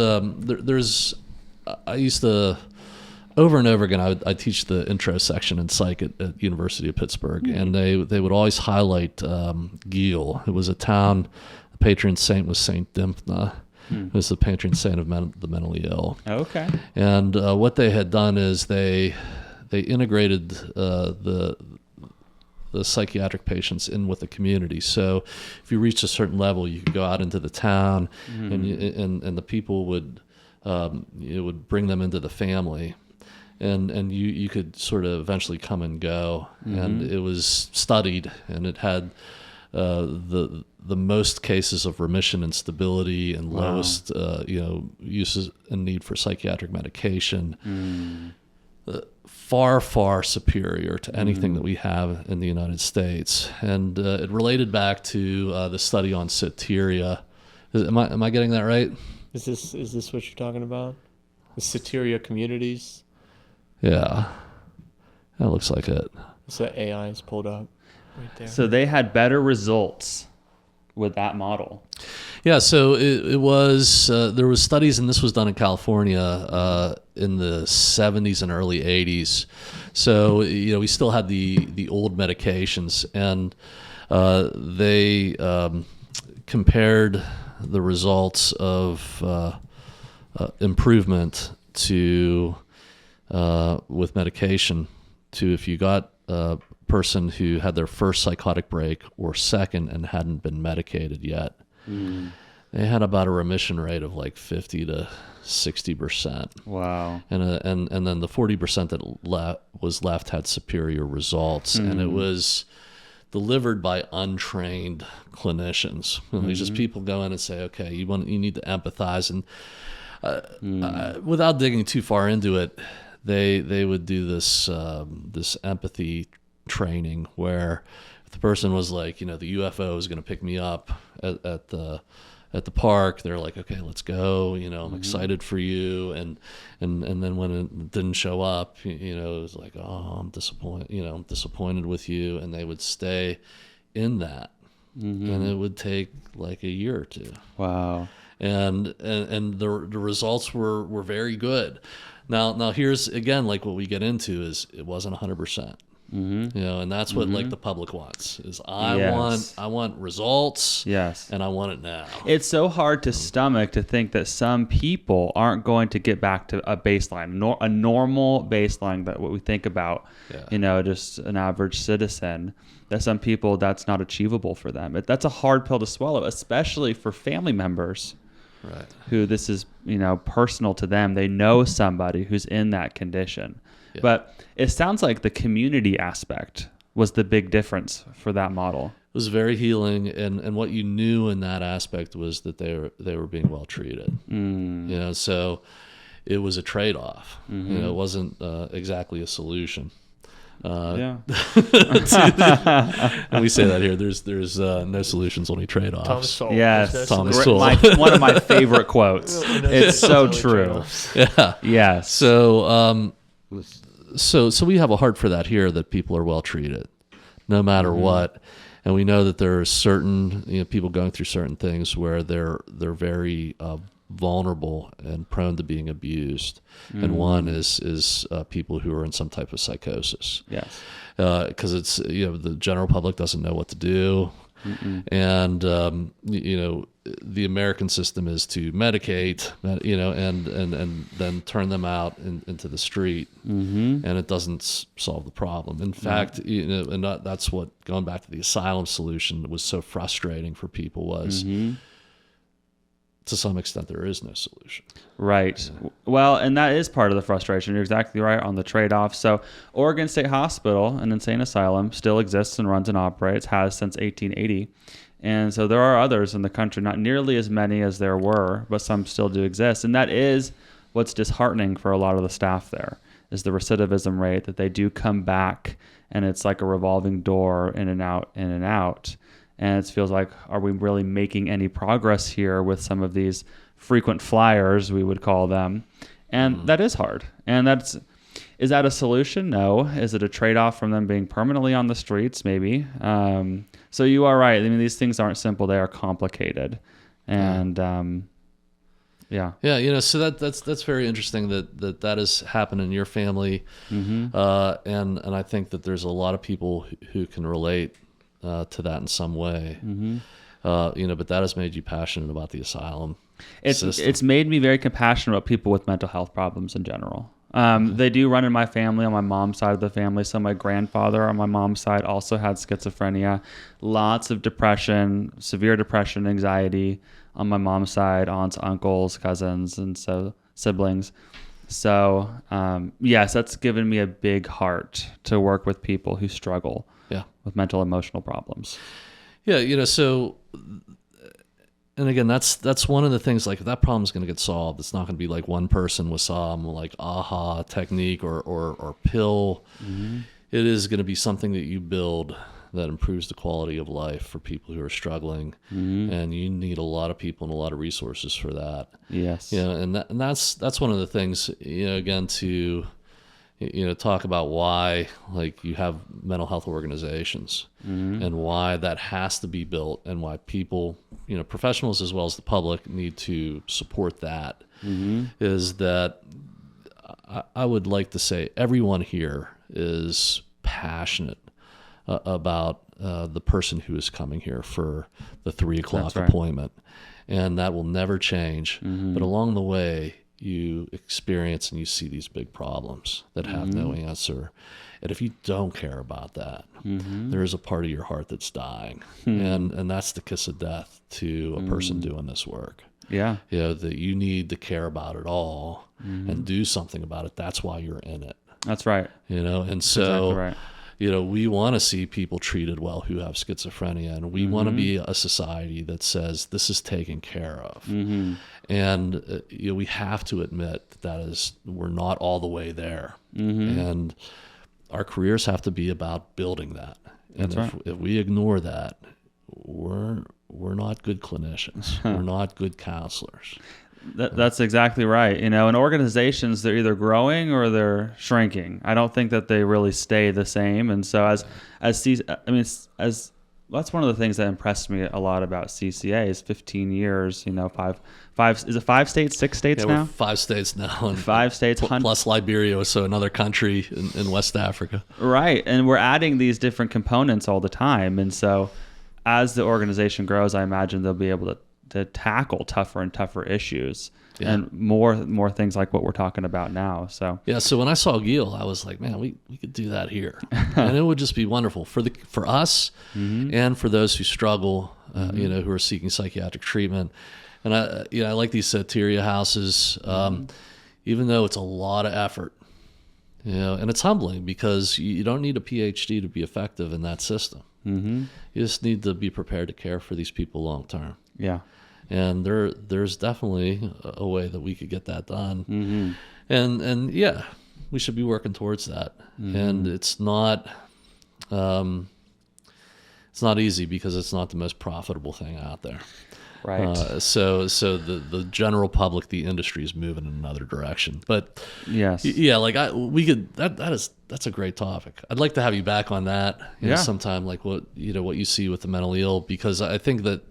over and over again, I teach the intro section in psych at University of Pittsburgh, and they would always highlight Geel. It was a town. The patron saint was Saint Dimphna. It was the patron saint of the mentally ill. Okay. And what they had done is they integrated the psychiatric patients in with the community. So if you reached a certain level, you could go out into the town, and the people would would bring them into the family, and you could sort of eventually come and go. And it was studied, and it had the most cases of remission and stability, and lowest uses and need for psychiatric medication. Far superior to anything that we have in the United States. And it related back to the study on Soteria. Am I getting that right? Is this what you're talking about? The Soteria communities? Yeah, that looks like it. So AI is pulled up right there. So they had better results with that model. Yeah, so it was there was studies, and this was done in California in the 70s and early 80s. So we still had the old medications, and they compared the results of improvement to with medication to if you got a person who had their first psychotic break or second and hadn't been medicated yet. They had about a remission rate of like 50 to 60%. Wow. And then the 40% that was left had superior results, and it was delivered by untrained clinicians. It's just people go in and say, okay, you need to empathize, and without digging too far into it, they would do this this empathy training where if the person was like, the UFO is going to pick me up at the park, they're like, okay, let's go, I'm excited for you, and then when it didn't show up, it was like, oh, I'm disappointed with you, and they would stay in that, and it would take like a year or two. Wow. And the results were very good. Now here's again, like what we get into is it wasn't 100%. And that's what like the public wants is I want results. Yes. And I want it now. It's so hard to stomach to think that some people aren't going to get back to a baseline, a normal baseline, that what we think about, just an average citizen, that some people that's not achievable for them. That's a hard pill to swallow, especially for family members. Right. Who this is, personal to them. They know somebody who's in that condition. Yeah. But it sounds like the community aspect was the big difference for that model. It was very healing, and what you knew in that aspect was that they were being well treated. So it was a trade-off. It wasn't exactly a solution. And we say that here. There's no solutions, only trade-offs. Thomas Sowell. Yes, Thomas Sowell. One of my favorite quotes. It's so true. Yeah. Yes. So we have a heart for that here, that people are well treated, no matter what, and we know that there are certain people going through certain things where they're very vulnerable and prone to being abused, and one is people who are in some type of psychosis. Yes, because it's the general public doesn't know what to do, and the American system is to medicate, and then turn them out into the street, and it doesn't solve the problem. In fact, and that's what, going back to the asylum solution, that was so frustrating for people was. To some extent, there is no solution. Right. Well, and that is part of the frustration. You're exactly right on the trade-off. So Oregon State Hospital, an insane asylum, still exists and runs and operates, has since 1880. And so there are others in the country, not nearly as many as there were, but some still do exist. And that is what's disheartening for a lot of the staff there, is the recidivism rate, that they do come back, and it's like a revolving door, in and out, in and out. And it feels like, are we really making any progress here with some of these frequent flyers, we would call them? And that is hard. And is that a solution? No. Is it a trade-off from them being permanently on the streets? Maybe. So you are right. I mean, these things aren't simple. They are complicated. And Yeah. Yeah, so that's very interesting that has happened in your family, and I think that there's a lot of people who can relate to that in some way. But that has made you passionate about the asylum system. It's made me very compassionate about people with mental health problems in general. They do run in my family, on my mom's side of the family. So my grandfather on my mom's side also had schizophrenia, lots of depression, severe depression, anxiety on my mom's side, aunts, uncles, cousins, and so siblings. So yes, that's given me a big heart to work with people who struggle with mental emotional problems. Yeah, so, and again, that's one of the things, like, if that problem's going to get solved, it's not going to be like one person with some like aha technique or pill. It is going to be something that you build that improves the quality of life for people who are struggling, and you need a lot of people and a lot of resources for that. Yes. And that's one of the things, again, to talk about why, like, you have mental health organizations and why that has to be built, and why people, professionals as well as the public, need to support that. Is that I would like to say everyone here is passionate about the person who is coming here for the 3:00 appointment, and that will never change. But along the way, you experience and you see these big problems that have no answer. And if you don't care about that, there is a part of your heart that's dying. And that's the kiss of death to a person doing this work. Yeah. That you need to care about it all and do something about it. That's why you're in it. That's right. And so, exactly right. We want to see people treated well who have schizophrenia, and we want to be a society that says this is taken care of. And we have to admit that we're not all the way there, and our careers have to be about building that. And if we ignore that, we're not good clinicians. We're not good counselors. That's exactly right. In organizations, they're either growing or they're shrinking. I don't think that they really stay the same. And so that's one of the things that impressed me a lot about CCA is 15 years, is it 5 states, 6 states now? We're 5 states now. And 5 states. Plus Liberia, so another country in West Africa. Right. And we're adding these different components all the time. And so as the organization grows, I imagine they'll be able to tackle tougher and tougher issues and more things like what we're talking about now. So when I saw Gil, I was like, man, we could do that here. And it would just be wonderful for us and for those who struggle, who are seeking psychiatric treatment. And I like these soteria houses, even though it's a lot of effort, and it's humbling because you don't need a PhD to be effective in that system. You just need to be prepared to care for these people long term. Yeah. And there's definitely a way that we could get that done. And we should be working towards that. And it's not easy because it's not the most profitable thing out there. Right. So the general public, the industry is moving in another direction. But yes. That's a great topic. I'd like to have you back on that sometime, like what you see with the mentally ill, because I think that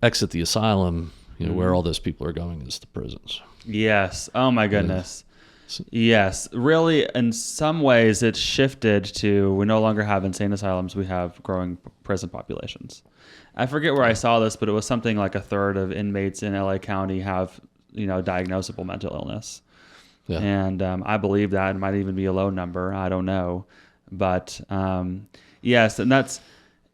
exit the asylum, where all those people are going is the prisons. Yes. Oh my goodness. Yes. Really, in some ways, it's shifted to we no longer have insane asylums. We have growing prison populations. I forget where I saw this, but it was something like a third of inmates in LA County have, diagnosable mental illness. Yeah. And I believe that. It might even be a low number. I don't know. But yes, and that's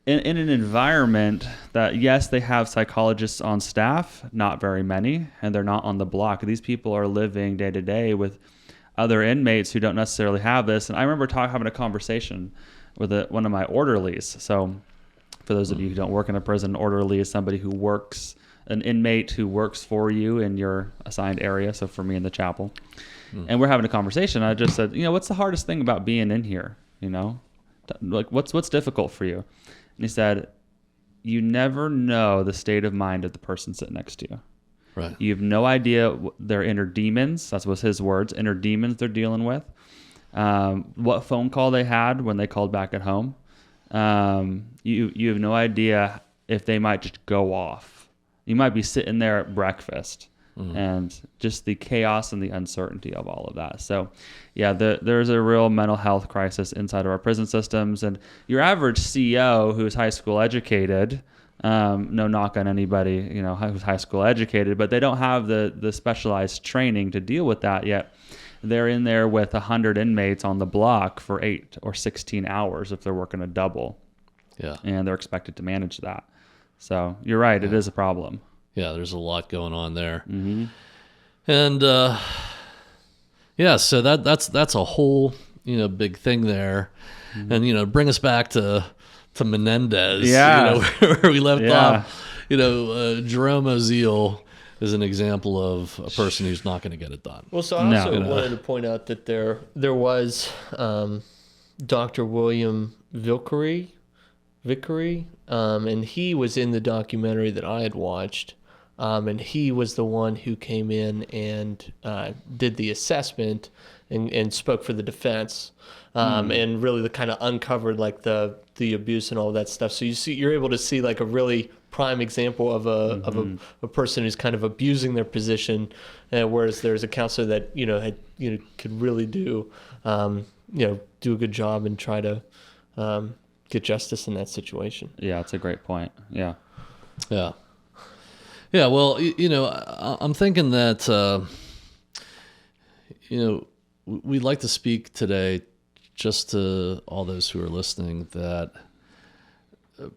in an environment that, yes, they have psychologists on staff, not very many, and they're not on the block. These people are living day to day with other inmates who don't necessarily have this. And I remember having a conversation with one of my orderlies. So for those of you who don't work in a prison, orderly is somebody who works, an inmate who works for you in your assigned area. So for me in the chapel. And we're having a conversation. I just said, what's the hardest thing about being in here? Like what's difficult for you? And he said, you never know the state of mind of the person sitting next to you. Right. You have no idea their inner demons. That was his words, inner demons they're dealing with. What phone call they had when they called back at home. You have no idea if they might just go off You might be sitting there at breakfast, and just the chaos and the uncertainty of all of that. So, yeah, there's a real mental health crisis inside of our prison systems. And your average CO who's high school educated, no knock on anybody, who's high school educated, but they don't have the specialized training to deal with that yet. They're in there with 100 inmates on the block for 8 or 16 hours if they're working a double. Yeah. And they're expected to manage that. So you're right, it is a problem. Yeah, there's a lot going on there. Mm-hmm. And so that's a whole big thing there. Mm-hmm. And bring us back to Menendez. Yeah. Where we left off. Jerome Oziel is an example of a person who's not going to get it done. Well, so I also wanted to point out that there was Dr. William Vickery, and he was in the documentary that I had watched, and he was the one who came in and did the assessment and spoke for the defense, and really kind of uncovered like the abuse and all that stuff. So you're able to see like a really prime example of a person who's kind of abusing their position, whereas there's a counselor that could really do a good job and try to get justice in that situation. Yeah, that's a great point. Yeah. Well, I'm thinking that we'd like to speak today just to all those who are listening that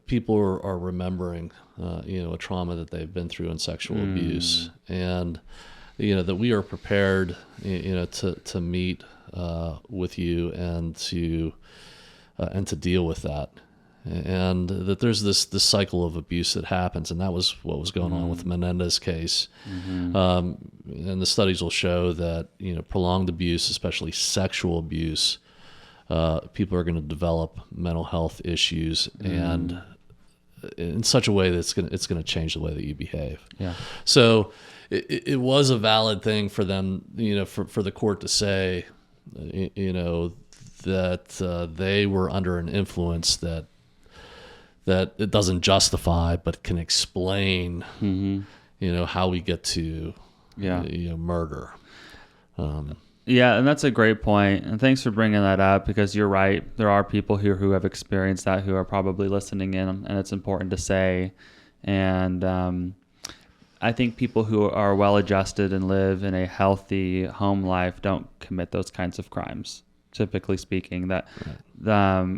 people are remembering a trauma that they've been through in sexual abuse, and that we are prepared to meet with you and to deal with that, and that there's this cycle of abuse that happens, and that was what was going on with the Menendez case. And the studies will show that prolonged abuse, especially sexual abuse, people are going to develop mental health issues, and in such a way that it's going to change the way that you behave. Yeah. So it was a valid thing for them, for the court to say, that they were under an influence that it doesn't justify, but can explain, how we get to, murder. Yeah, and that's a great point. And thanks for bringing that up, because you're right. There are people here who have experienced that who are probably listening in, and it's important to say. And I think people who are well-adjusted and live in a healthy home life don't commit those kinds of crimes, typically speaking. That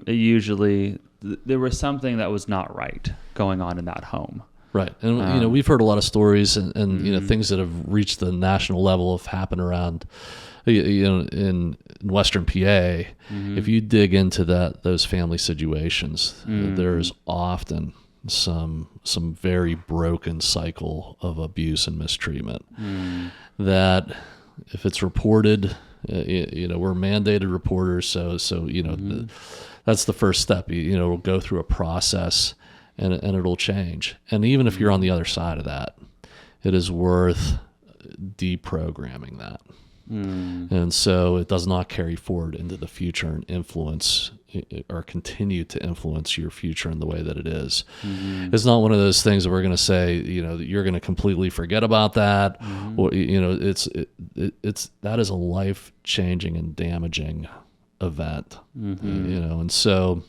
usually there was something that was not right going on in that home. Right. And, we've heard a lot of stories and things that have reached the national level have happened around, in Western PA. If you dig into those family situations, there's often some very broken cycle of abuse and mistreatment that if it's reported, we're mandated reporters. So that's the first step. We'll go through a process and it'll change. And even if you're on the other side of that, it is worth deprogramming that. And so it does not carry forward into the future and influence or continue to influence your future in the way that it is. It's not one of those things that we're going to say, you're going to completely forget about that. Or, it's that is a life-changing and damaging event, and so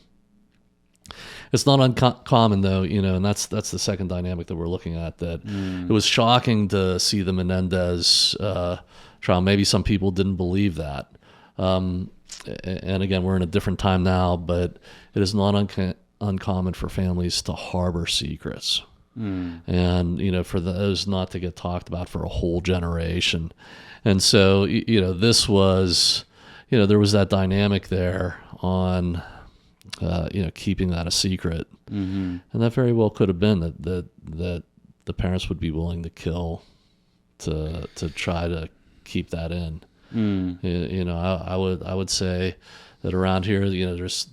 it's not uncommon though, and that's the second dynamic that we're looking at, that it was shocking to see the Menendez trial. Maybe some people didn't believe that. And again, we're in a different time now, but it is not uncommon for families to harbor secrets. And, for those not to get talked about for a whole generation. And so, this was, there was that dynamic there on, keeping that a secret. And that very well could have been that the parents would be willing to kill to try to keep that in. I would say that around here, there's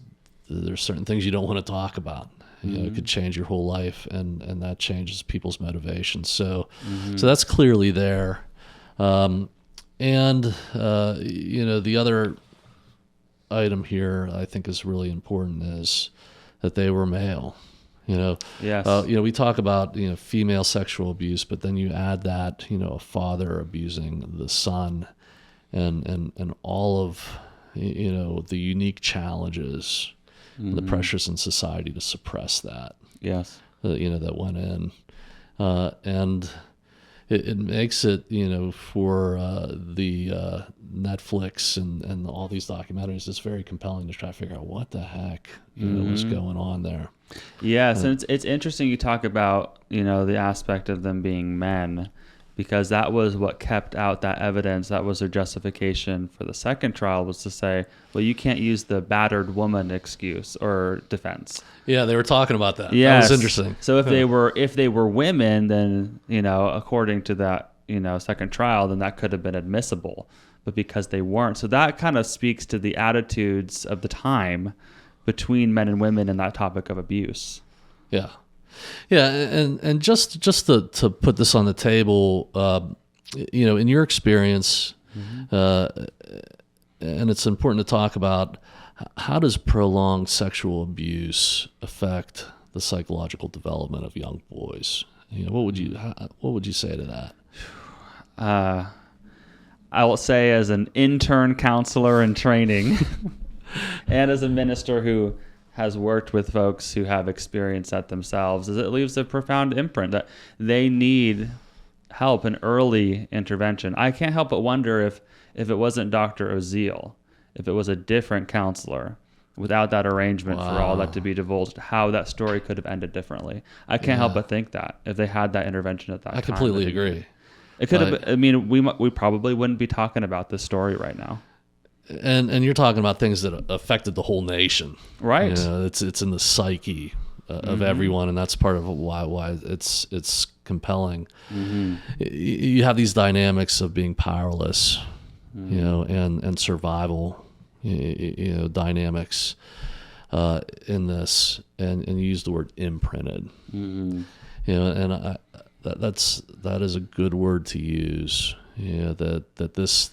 certain things you don't want to talk about. It could change your whole life, and that changes people's motivations. So that's clearly there. The other item here I think is really important is that they were male. Yes. We talk about female sexual abuse, but then you add that a father abusing the son, and all of the unique challenges, the pressures in society to suppress that. Yes. That went in, and it makes it for the Netflix and all these documentaries, it's very compelling to try to figure out what the heck was going on there. Yes, and it's interesting you talk about the aspect of them being men, because that was what kept out that evidence. That was their justification for the second trial, was to say, well, you can't use the battered woman excuse or defense. Yeah, they were talking about that. Yes. That was interesting. So if they were women, then according to that second trial, then that could have been admissible. But because they weren't, so that kind of speaks to the attitudes of the time between men and women in that topic of abuse. Yeah. And just to put this on the table, in your experience, and it's important to talk about, how does prolonged sexual abuse affect the psychological development of young boys? What would you say to that? I will say, as an intern counselor in training and as a minister who has worked with folks who have experienced that themselves, is it leaves a profound imprint that they need help and early intervention. I can't help but wonder if it wasn't Dr. Oziel, if it was a different counselor, without that arrangement for all that to be divulged, how that story could have ended differently. I can't help but think that if they had that intervention at that time. I completely agree. It could have. I mean, we probably wouldn't be talking about this story right now. And you're talking about things that affected the whole nation, right? It's in the psyche of everyone, and that's part of why it's compelling. You have these dynamics of being powerless, and survival, dynamics in this, and you use the word imprinted, and that is a good word to use. That this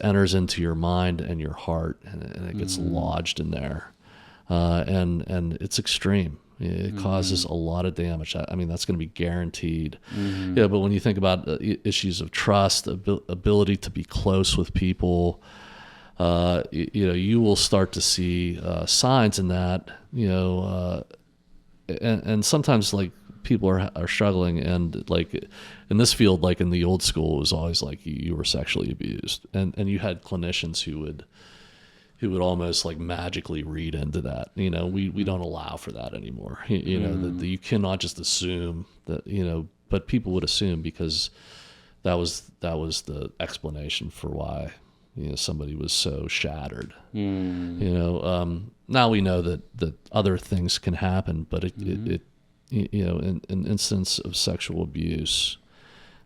enters into your mind and your heart, and it gets lodged in there, and it's extreme. It causes a lot of damage. I mean, that's going to be guaranteed. But when you think about issues of trust, ability to be close with people, you will start to see signs in that. And sometimes people are struggling, and in this field, like in the old school, it was always like you were sexually abused, and you had clinicians who would almost magically read into that. We don't allow for that anymore. That you cannot just assume that, but people would assume, because that was the explanation for why somebody was so shattered. Now we know that other things can happen, but it in an instance of sexual abuse,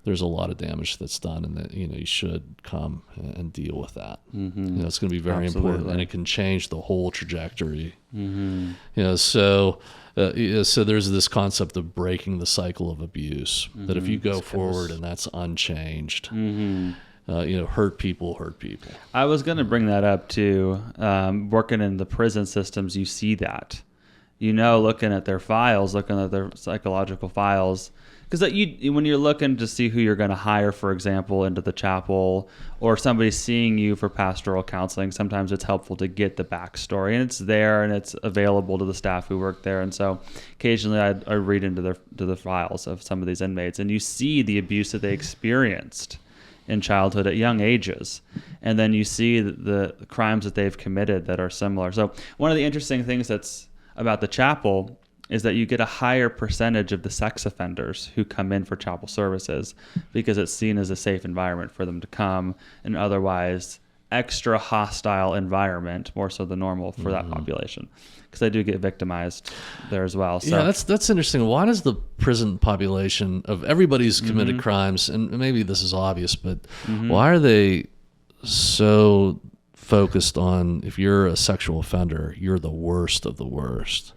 there's a lot of damage that's done, and that you should come and deal with that. It's going to be very important, and it can change the whole trajectory. So there's this concept of breaking the cycle of abuse. That if you go forward and that's unchanged, hurt people. I was going to bring that up too. Working in the prison systems, you see that. Looking at their files, looking at their psychological files, because when you're looking to see who you're going to hire, for example, into the chapel, or somebody's seeing you for pastoral counseling, sometimes it's helpful to get the backstory, and it's there and it's available to the staff who work there. And so occasionally I read into the files of some of these inmates, and you see the abuse that they experienced in childhood at young ages, and then you see the crimes that they've committed that are similar. So one of the interesting things that's about the chapel is that you get a higher percentage of the sex offenders who come in for chapel services, because it's seen as a safe environment for them to come, an otherwise extra hostile environment, more so than normal for that population, because they do get victimized there as well. So, yeah, that's interesting. Why does the prison population of everybody who's committed crimes, and maybe this is obvious, but why are they so focused on, if you're a sexual offender, you're the worst of the worst?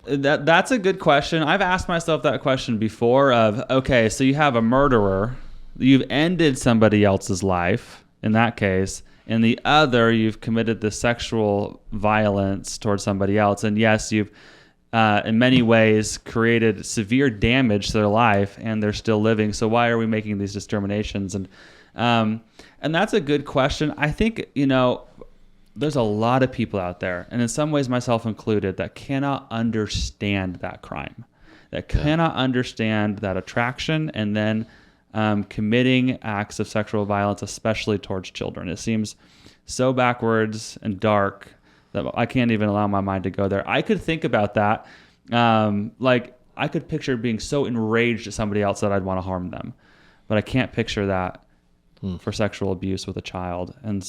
That's a good question. I've asked myself that question before of, okay, so you have a murderer, you've ended somebody else's life in that case, and the other, you've committed the sexual violence towards somebody else, and yes, you've in many ways created severe damage to their life, and they're still living. So why are we making these determinations? And that's a good question. I think, there's a lot of people out there, and in some ways myself included, that cannot understand that crime, that cannot understand that attraction, and then committing acts of sexual violence, especially towards children. It seems so backwards and dark that I can't even allow my mind to go there. I could think about that. I could picture being so enraged at somebody else that I'd want to harm them, but I can't picture that for sexual abuse with a child. And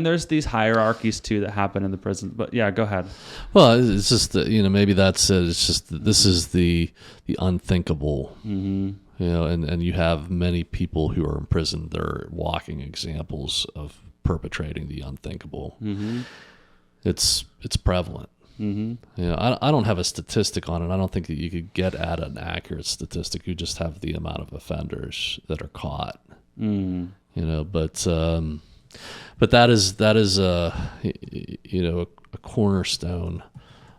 there's these hierarchies too that happen in the prison. But yeah, go ahead. Well, it's just that, maybe that's it. It's just that this is the unthinkable. Mm-hmm. And you have many people who are in prison. They're walking examples of perpetrating the unthinkable. Mm-hmm. It's prevalent. Mm-hmm. I don't have a statistic on it. I don't think that you could get at an accurate statistic. You just have the amount of offenders that are caught. Mm. But that is a cornerstone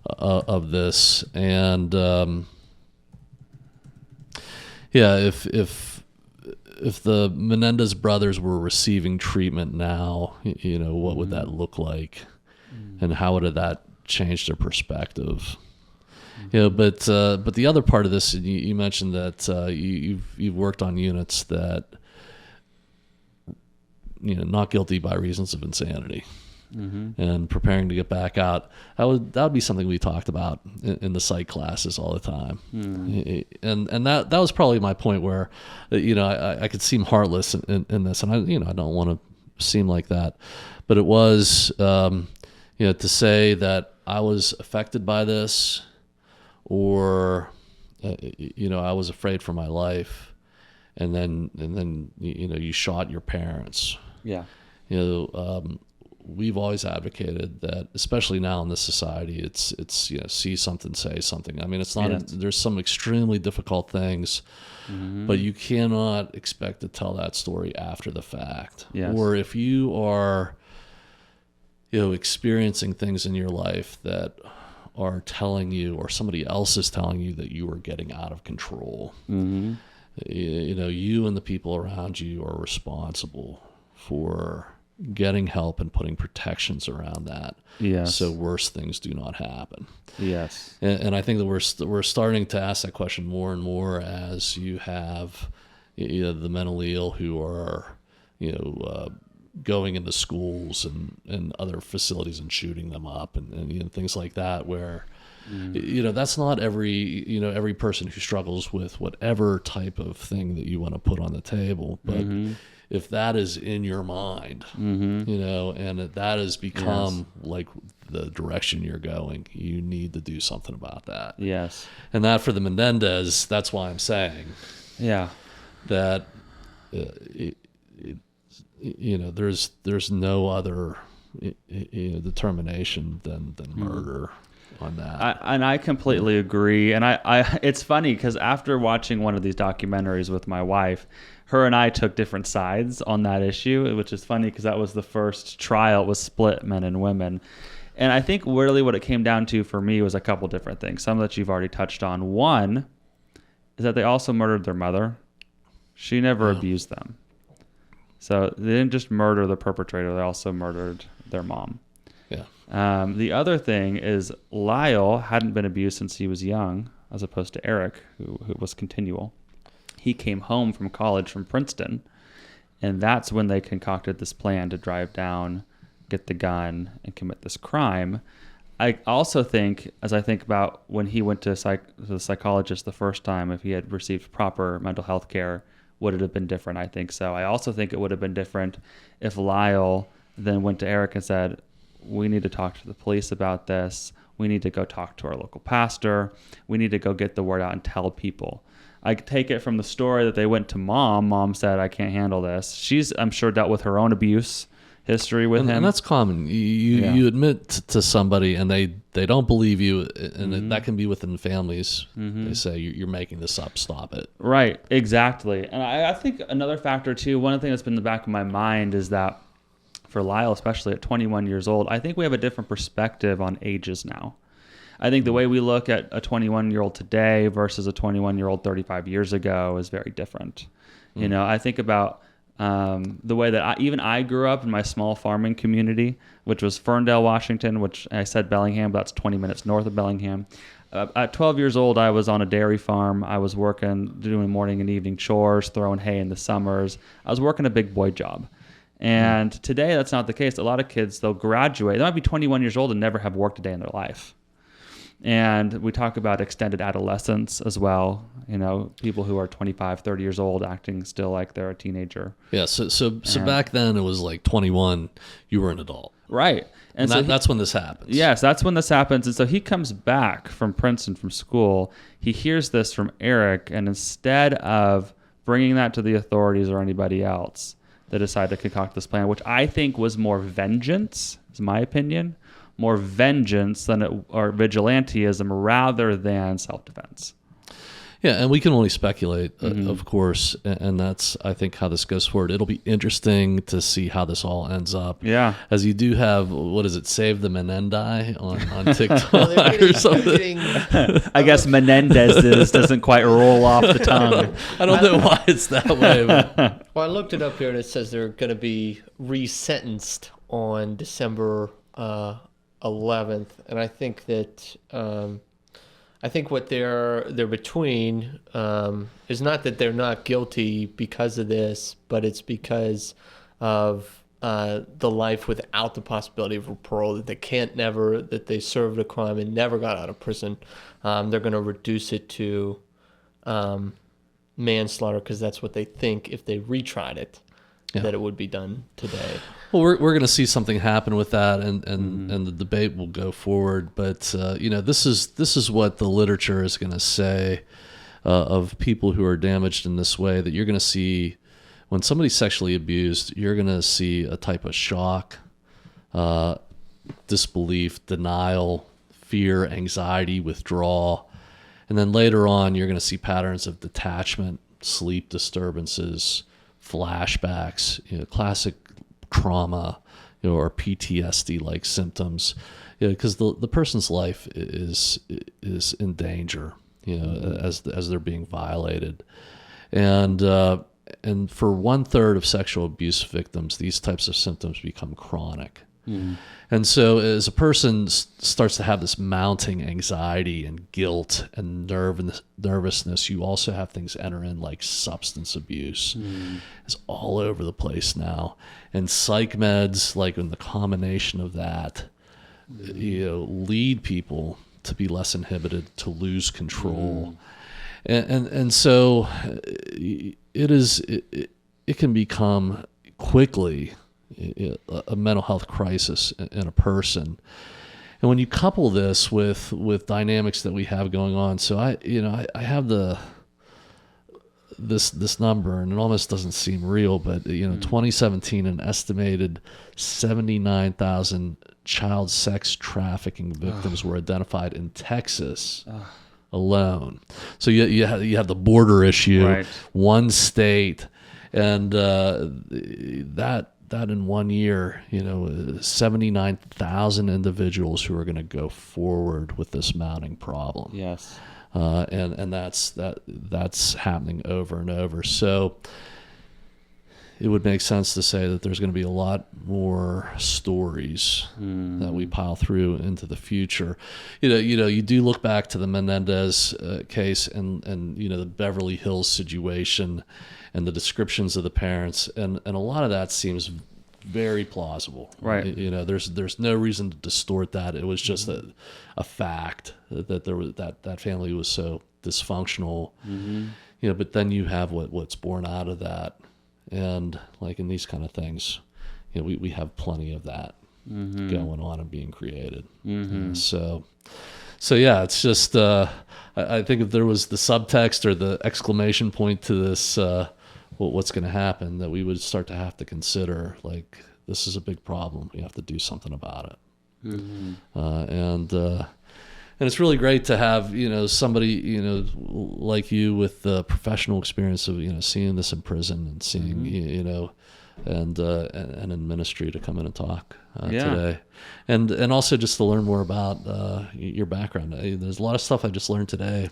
of this. And if the Menendez brothers were receiving treatment now, what would that look like, and how would that change their perspective? But the other part of this, you mentioned that you've worked on units that not guilty by reasons of insanity, and preparing to get back out. That would be something we talked about in the psych classes all the time, and that was probably my point where, I could seem heartless in this, and I don't want to seem like that, but it was to say that I was affected by this, or I was afraid for my life, and then you shot your parents. Yeah. We've always advocated that, especially now in this society, it's see something, say something. I mean, it's not. There's some extremely difficult things, but you cannot expect to tell that story after the fact. Yes. Or if you are, experiencing things in your life that are telling you, or somebody else is telling you, that you are getting out of control. Mm-hmm. You and the people around you are responsible for getting help and putting protections around that. Yes. So worse things do not happen. Yes. And I think that we're starting to ask that question more and more as you have the mentally ill who are going into schools and other facilities and shooting them up and things like that, where that's not every person who struggles with whatever type of thing that you want to put on the table, but if that is in your mind, and that has become like the direction you're going, you need to do something about that. Yes. And that for the Menendez, that's why I'm saying that there's no other determination than murder on that. I completely agree. And I it's funny because after watching one of these documentaries with my wife, her and I took different sides on that issue, which is funny because that was the first trial. It was split men and women. And I think really what it came down to for me was a couple different things, some that you've already touched on. One is that they also murdered their mother. She never abused them. So they didn't just murder the perpetrator, they also murdered their mom. Yeah. The other thing is Lyle hadn't been abused since he was young, as opposed to Eric, who was continual. He came home from college from Princeton, and that's when they concocted this plan to drive down, get the gun, and commit this crime. I also think, as I think about when he went to the psychologist the first time, if he had received proper mental health care, would it have been different? I think so. I also think it would have been different if Lyle then went to Eric and said, we need to talk to the police about this. We need to go talk to our local pastor. We need to go get the word out and tell people. I take it from the story that they went to mom. Mom said, I can't handle this. She's, I'm sure, dealt with her own abuse history with him. And that's common. You admit to somebody and they don't believe you, and that can be within families. They say, you're making this up, stop it. Right, exactly. And I think another factor too, one thing that's been in the back of my mind is that for Lyle, especially at 21 years old, I think we have a different perspective on ages now. I think the way we look at a 21-year-old today versus a 21-year-old 35 years ago is very different. You know, I think about the way that I grew up in my small farming community, which was Ferndale, Washington, which I said Bellingham, but that's 20 minutes north of Bellingham. At 12 years old, I was on a dairy farm. I was working, doing morning and evening chores, throwing hay in the summers. I was working a big boy job. And today, that's not the case. A lot of kids, they'll graduate. They might be 21 years old and never have worked a day in their life. And we talk about extended adolescence as well. You know, people who are 25, 30 years old acting still like they're a teenager. Yeah, so back then it was like 21, you were an adult. Right. And so that's when this happens. Yes, that's when this happens. And so he comes back from Princeton from school. He hears this from Eric, and instead of bringing that to the authorities or anybody else, they decide to concoct this plan, which I think was more vengeance, is my opinion, more vengeance or vigilantism rather than self-defense. Yeah, and we can only speculate, of course, and that's, I think, how this goes forward. It'll be interesting to see how this all ends up. Yeah. As you do have, what is it, Save the Menendez on TikTok Well, or something. I guess Menendez doesn't quite roll off the tongue. I don't know why it's that way. But. Well, I looked it up here, and it says they're going to be resentenced on December 11th, and I think that what they're between is not that they're not guilty because of this, but it's because of the life without the possibility of parole, that they served a crime and never got out of prison. They're going to reduce it to manslaughter because that's what they think if they retried it, that it would be done today. Well, we're going to see something happen with that, and the debate will go forward. But this is what the literature is going to say of people who are damaged in this way. That you're going to see when somebody's sexually abused, you're going to see a type of shock, disbelief, denial, fear, anxiety, withdrawal, and then later on, you're going to see patterns of detachment, sleep disturbances, flashbacks, classic trauma, or PTSD-like symptoms, because the person's life is in danger, as they're being violated, and for 1/3 of sexual abuse victims, these types of symptoms become chronic. And so as a person starts to have this mounting anxiety and guilt and nervousness, you also have things enter in like substance abuse. It's all over the place now. And psych meds, like in the combination of that, lead people to be less inhibited, to lose control. And so it can become quickly a mental health crisis in a person. And when you couple this with dynamics that we have going on, so I have this number, and it almost doesn't seem real, but 2017, an estimated 79,000 child sex trafficking victims were identified in Texas alone. So you have the border issue, right. One state, and that in 1 year, 79,000 individuals who are going to go forward with this mounting problem. Yes. And that's happening over and over. So it would make sense to say that there's going to be a lot more stories that we pile through into the future. You do look back to the Menendez case and the Beverly Hills situation and the descriptions of the parents, and a lot of that seems very plausible. Right. There's no reason to distort that. It was just a fact that there was that family was so dysfunctional. But then you have what's born out of that, and like in these kind of things, we have plenty of that going on and being created. So yeah, it's just I think if there was the subtext or the exclamation point to this, what's going to happen, that we would start to have to consider, like, this is a big problem. We have to do something about it. And it's really great to have somebody like you with the professional experience of seeing this in prison and seeing and in ministry to come in and talk today, and also just to learn more about your background. There's a lot of stuff I just learned today.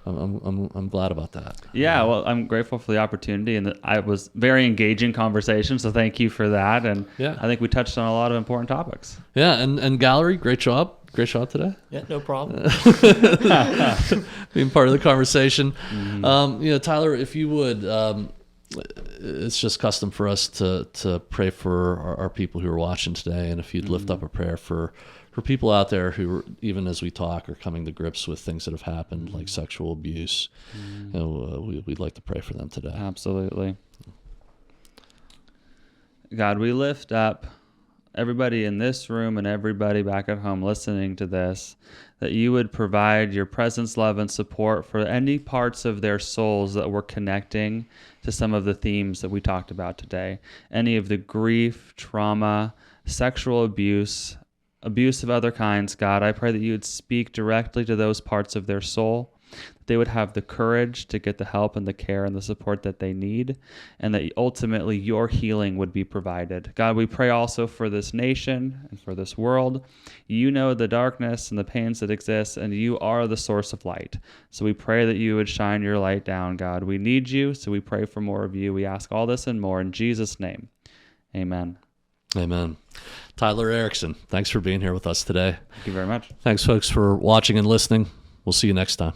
I'm glad about that. Yeah, well, I'm grateful for the opportunity, and I was very engaging conversation. So thank you for that. And I think we touched on a lot of important topics. Yeah, and Gallery, great job. Great job today. Yeah, no problem. Being part of the conversation. Mm-hmm. Tyler, if you would, it's just custom for us to pray for our people who are watching today, and if you'd lift up a prayer for people out there who, even as we talk, are coming to grips with things that have happened, like sexual abuse, we'd like to pray for them today. Absolutely. God, we lift up everybody in this room and everybody back at home listening to this, that you would provide your presence, love, and support for any parts of their souls that were connecting to some of the themes that we talked about today. Any of the grief, trauma, sexual abuse of other kinds, God, I pray that you would speak directly to those parts of their soul, that they would have the courage to get the help and the care and the support that they need, and that ultimately your healing would be provided. God, we pray also for this nation and for this world. You know the darkness and the pains that exist, and you are the source of light. So we pray that you would shine your light down, God. We need you, so we pray for more of you. We ask all this and more in Jesus' name. Amen. Amen. Tyler Erickson, thanks for being here with us today. Thank you very much. Thanks, folks, for watching and listening. We'll see you next time.